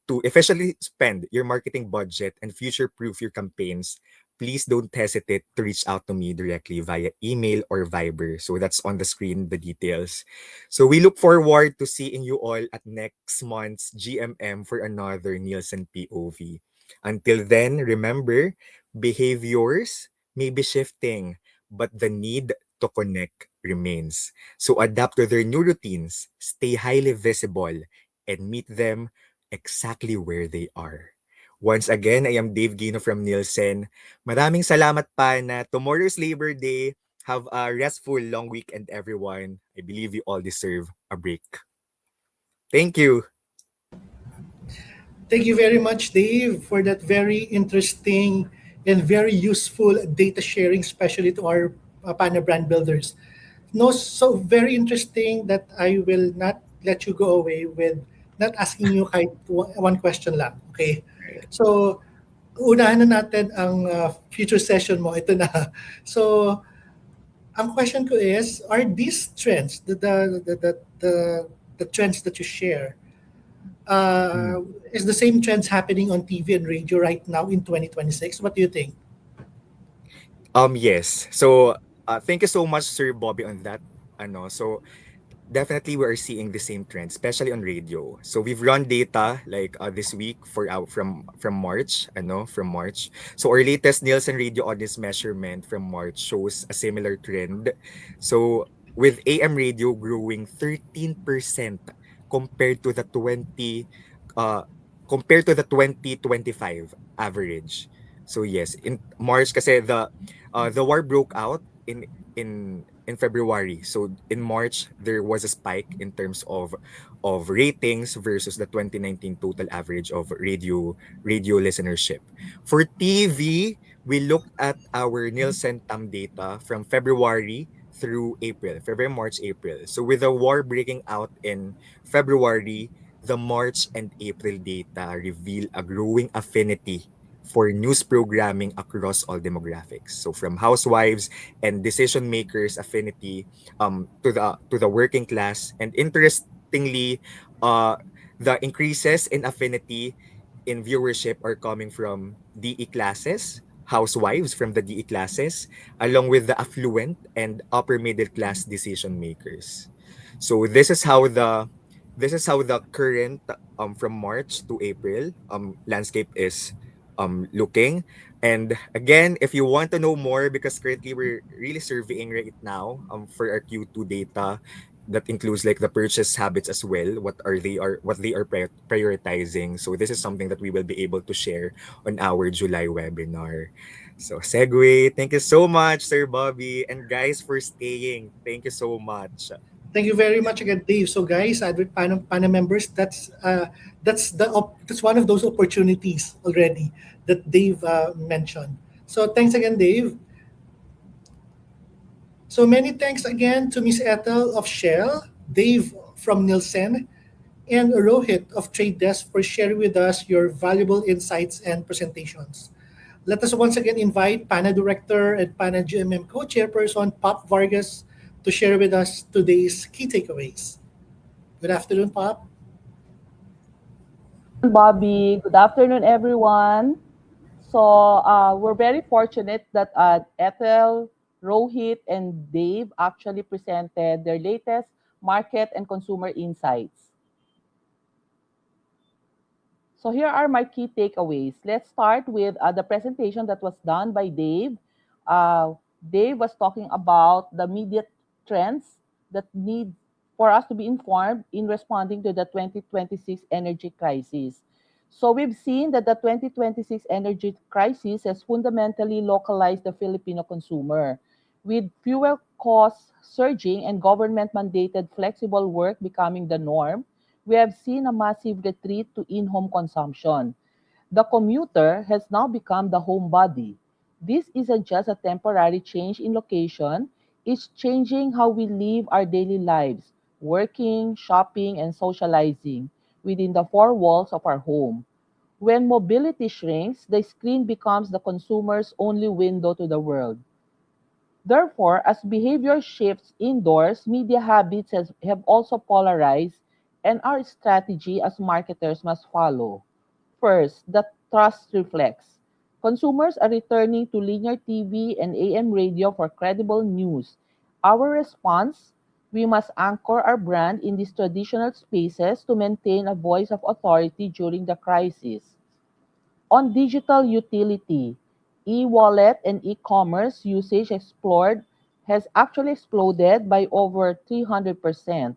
to efficiently spend your marketing budget and future-proof your campaigns, please don't hesitate to reach out to me directly via email or Viber. So that's on the screen, the details. So we look forward to seeing you all at next month's GMM for another Nielsen POV. Until then, remember, behaviors may be shifting, but the need to connect remains. So adapt to their new routines, stay highly visible, and meet them exactly where they are. Once again, I am Dave Gino from Nielsen. Maraming salamat pa na tomorrow's Labor Day. Have a restful long weekend, everyone. I believe you all deserve a break. Thank you. Thank you very much, Dave, for that very interesting and very useful data sharing, especially to our PANA brand builders. No, so very interesting that I will not let you go away with not asking you kahit one question lang. Okay? So, unahan na natin ang future session mo. Ito na. So, ang question ko is, are these trends, the trends that you share, is the same trends happening on TV and radio right now in 2026? What do you think? Yes. So, thank you so much, Sir Bobby, on that. So definitely we are seeing the same trend, especially on radio. So we've run data like this week for out from March, from March. So our latest Nielsen radio audience measurement from March shows a similar trend. So with AM radio growing 13% compared to the 20 uh compared to the 2025 average. So yes, in March kasi the war broke out in February. So in March, there was a spike in terms of ratings versus the 2019 total average of radio listenership. For TV, we looked at our Nielsen TAM data from February through April, February, March, April. So with the war breaking out in February, the March and April data reveal a growing affinity for news programming across all demographics. So from housewives and decision makers affinity to the working class, and interestingly, uh the increases in affinity in viewership are coming from DE classes, housewives from the DE classes, along with the affluent and upper middle class decision makers. So this is how the current from March to April landscape is looking. And again, if you want to know more, because currently we're really surveying right now for our Q2 data, that includes like the purchase habits as well. What they are prioritizing. So this is something that we will be able to share on our July webinar. So segue, thank you so much, Sir Bobby, and guys for staying. Thank you so much. Thank you very much again, Dave. So, guys, Advent Pana members, that's one of those opportunities already that Dave mentioned. So, thanks again, Dave. So, many thanks again to Miss Ethel of Shell, Dave from Nielsen, and Rohit of Trade Desk for sharing with us your valuable insights and presentations. Let us once again invite PANA Director and PANA GMM Co-Chairperson Pop Vargas to share with us today's key takeaways. Good afternoon, Pop. Bobby. Good afternoon, everyone. So we're very fortunate that Ethel, Rohit, and Dave actually presented their latest market and consumer insights. So here are my key takeaways. Let's start with the presentation that was done by Dave. Dave was talking about the media trends that need for us to be informed in responding to the 2026 energy crisis. So we've seen that the 2026 energy crisis has fundamentally localized the Filipino consumer, with fuel costs surging and government mandated flexible work becoming the norm. We have seen a massive retreat to in home consumption. The commuter has now become the homebody. This isn't just a temporary change in location, it's changing how we live our daily lives, working, shopping, and socializing within the four walls of our home. When mobility shrinks, the screen becomes the consumer's only window to the world. Therefore, as behavior shifts indoors, media habits have also polarized, and our strategy as marketers must follow. First, the trust reflex. Consumers are returning to linear TV and AM radio for credible news. Our response, we must anchor our brand in these traditional spaces to maintain a voice of authority during the crisis. On digital utility, e-wallet and e-commerce usage explored has actually exploded by over 300%.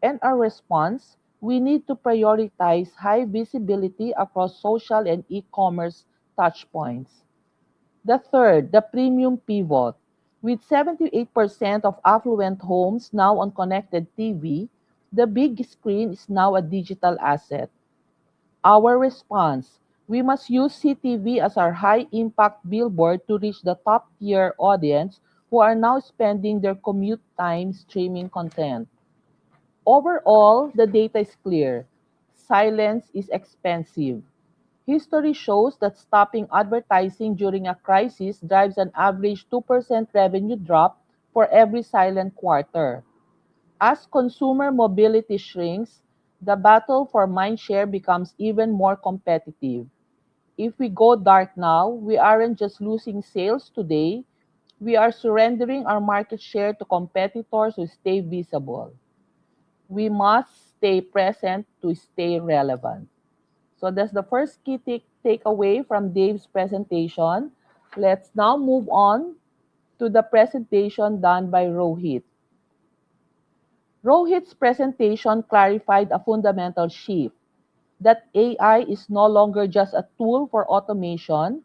And our response, we need to prioritize high visibility across social and e-commerce touchpoints. The third, the premium pivot. With 78% of affluent homes now on connected TV, the big screen is now a digital asset. Our response, we must use CTV as our high impact billboard to reach the top tier audience who are now spending their commute time streaming content. Overall, the data is clear. Silence is expensive. History shows that stopping advertising during a crisis drives an average 2% revenue drop for every silent quarter. As consumer mobility shrinks, the battle for mindshare becomes even more competitive. If we go dark now, we aren't just losing sales today, we are surrendering our market share to competitors who stay visible. We must stay present to stay relevant. So that's the first key takeaway from Dave's presentation. Let's now move on to the presentation done by Rohit. Rohit's presentation clarified a fundamental shift that AI is no longer just a tool for automation,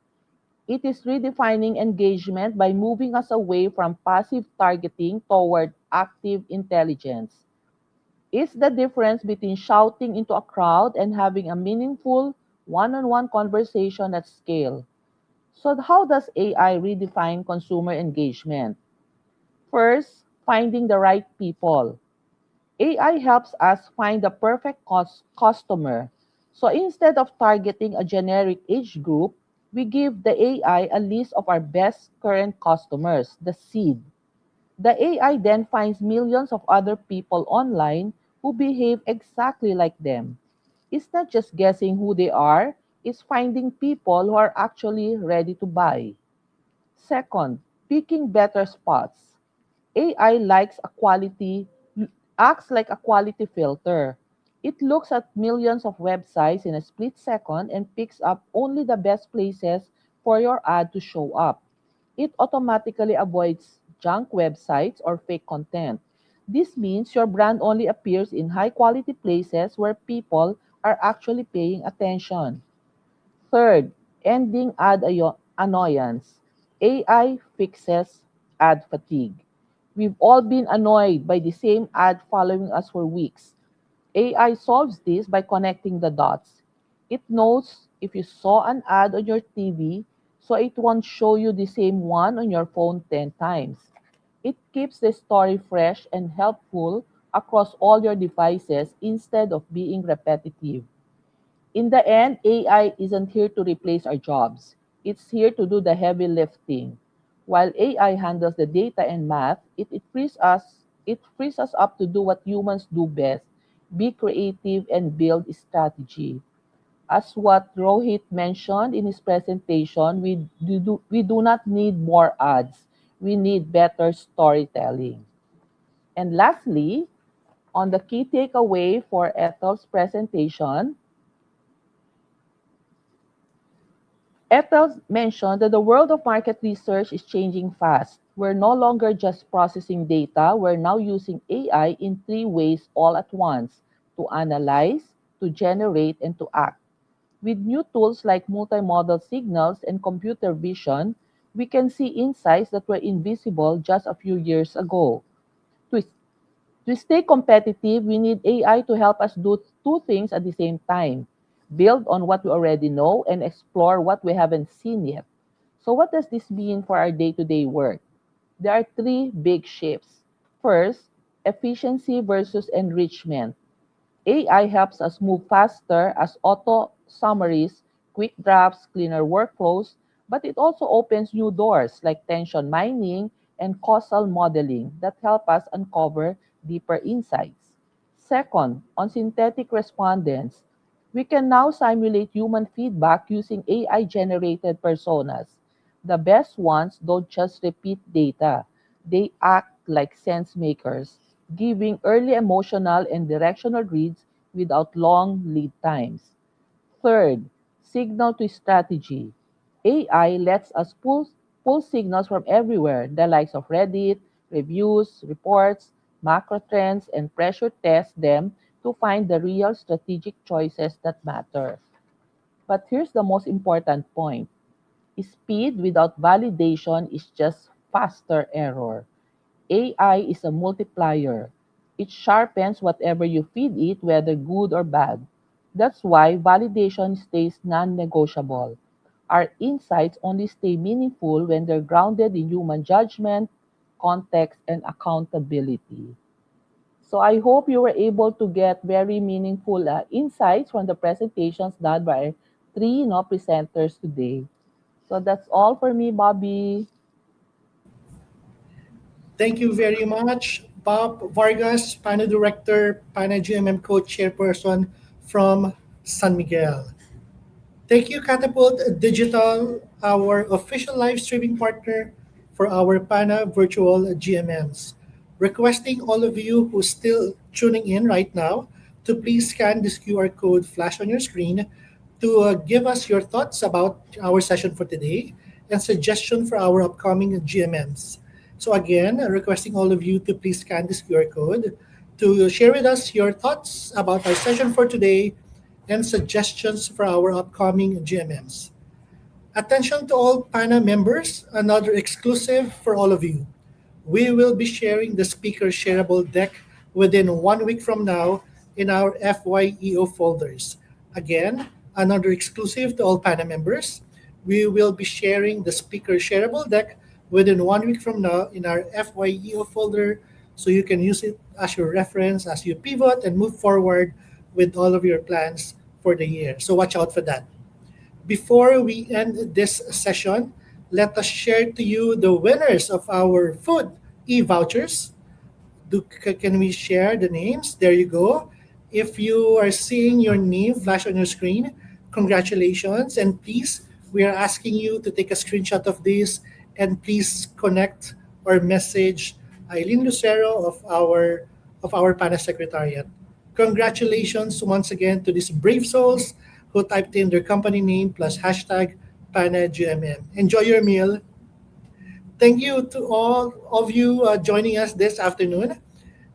it is redefining engagement by moving us away from passive targeting toward active intelligence. It's the difference between shouting into a crowd and having a meaningful one on one conversation at scale. So, how does AI redefine consumer engagement? First, finding the right people. AI helps us find the perfect customer. So instead of targeting a generic age group, we give the AI a list of our best current customers, the seed. The AI then finds millions of other people online who behave exactly like them. It's not just guessing who they are, it's finding people who are actually ready to buy. Second, picking better spots. AI acts like a quality filter. It looks at millions of websites in a split second and picks up only the best places for your ad to show up. It automatically avoids junk websites or fake content. This means your brand only appears in high quality places where people are actually paying attention. Third, ending annoyance. AI fixes ad fatigue. We've all been annoyed by the same ad following us for weeks. AI solves this by connecting the dots. It knows if you saw an ad on your TV, so it won't show you the same one on your phone 10 times. It keeps the story fresh and helpful across all your devices instead of being repetitive. In the end, AI isn't here to replace our jobs. It's here to do the heavy lifting. While AI handles the data and math, it frees us up to do what humans do best, be creative and build strategy. As what Rohit mentioned in his presentation, we do not need more ads. We need better storytelling. And lastly, on the key takeaway for Ethel's presentation, Ethel mentioned that the world of market research is changing fast. We're no longer just processing data, we're now using AI in three ways all at once: to analyze, to generate, and to act. With new tools like multimodal signals and computer vision, we can see insights that were invisible just a few years ago. To to stay competitive, we need AI to help us do two things at the same time: build on what we already know and explore what we haven't seen yet. So, what does this mean for our day to day work? There are three big shifts. First, efficiency versus enrichment. AI helps us move faster as auto summaries, quick drafts, cleaner workflows, but it also opens new doors like tension mining and causal modeling that help us uncover deeper insights. Second, on synthetic respondents, we can now simulate human feedback using AI generated personas. The best ones don't just repeat data, they act like sense makers, giving early emotional and directional reads without long lead times. Third, signal to strategy. AI lets us pull signals from everywhere, the likes of Reddit, reviews, reports, macro trends, and pressure test them to find the real strategic choices that matter. But here's the most important point: speed without validation is just faster error. AI is a multiplier. It sharpens whatever you feed it, whether good or bad. That's why validation stays non negotiable. Our insights only stay meaningful when they're grounded in human judgment, context, and accountability. So I hope you were able to get very meaningful insights from the presentations done by three presenters today. So that's all for me, Bobby. Thank you very much, Bob Vargas, PANA Director, PANA GMM Co-Chairperson from San Miguel. Thank you, Catapult Digital, our official live streaming partner for our PANA virtual GMMs. Requesting all of you who still tuning in right now to please scan this QR code flash on your screen to give us your thoughts about our session for today and suggestion for our upcoming GMMs. So again, requesting all of you to please scan this QR code to share with us your thoughts about our session for today and suggestions for our upcoming GMMs. Attention to all PANA members, another exclusive for all of you. We will be sharing the speaker shareable deck within 1 week from now in our FYEO folders. Again, another exclusive to all PANA members. We will be sharing the speaker shareable deck within 1 week from now in our FYEO folder so you can use it as your reference as you pivot and move forward with all of your plans for the year. So watch out for that. Before we end this session, let us share to you the winners of our food e-vouchers. Can we share the names? There you go. If you are seeing your name flash on your screen, congratulations. And please, we are asking you to take a screenshot of this and please connect or message Eileen Lucero of our PANA Secretariat. Congratulations once again to these brave souls who typed in their company name plus hashtag PANA GMM. Enjoy your meal. Thank you to all of you joining us this afternoon.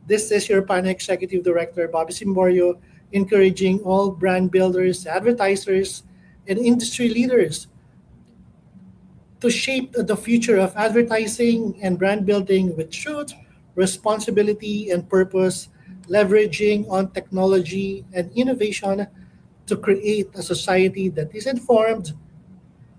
This is your PANA Executive Director, Bobby Simborio, encouraging all brand builders, advertisers, and industry leaders to shape the future of advertising and brand building with truth, responsibility, and purpose, leveraging on technology and innovation to create a society that is informed,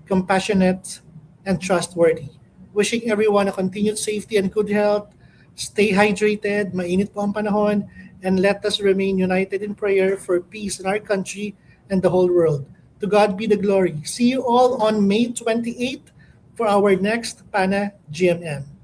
compassionate, and trustworthy. Wishing everyone a continued safety and good health. Stay hydrated, mainit po ang panahon, and let us remain united in prayer for peace in our country and the whole world. To God be the glory. See you all on May 28th for our next PANA GMM.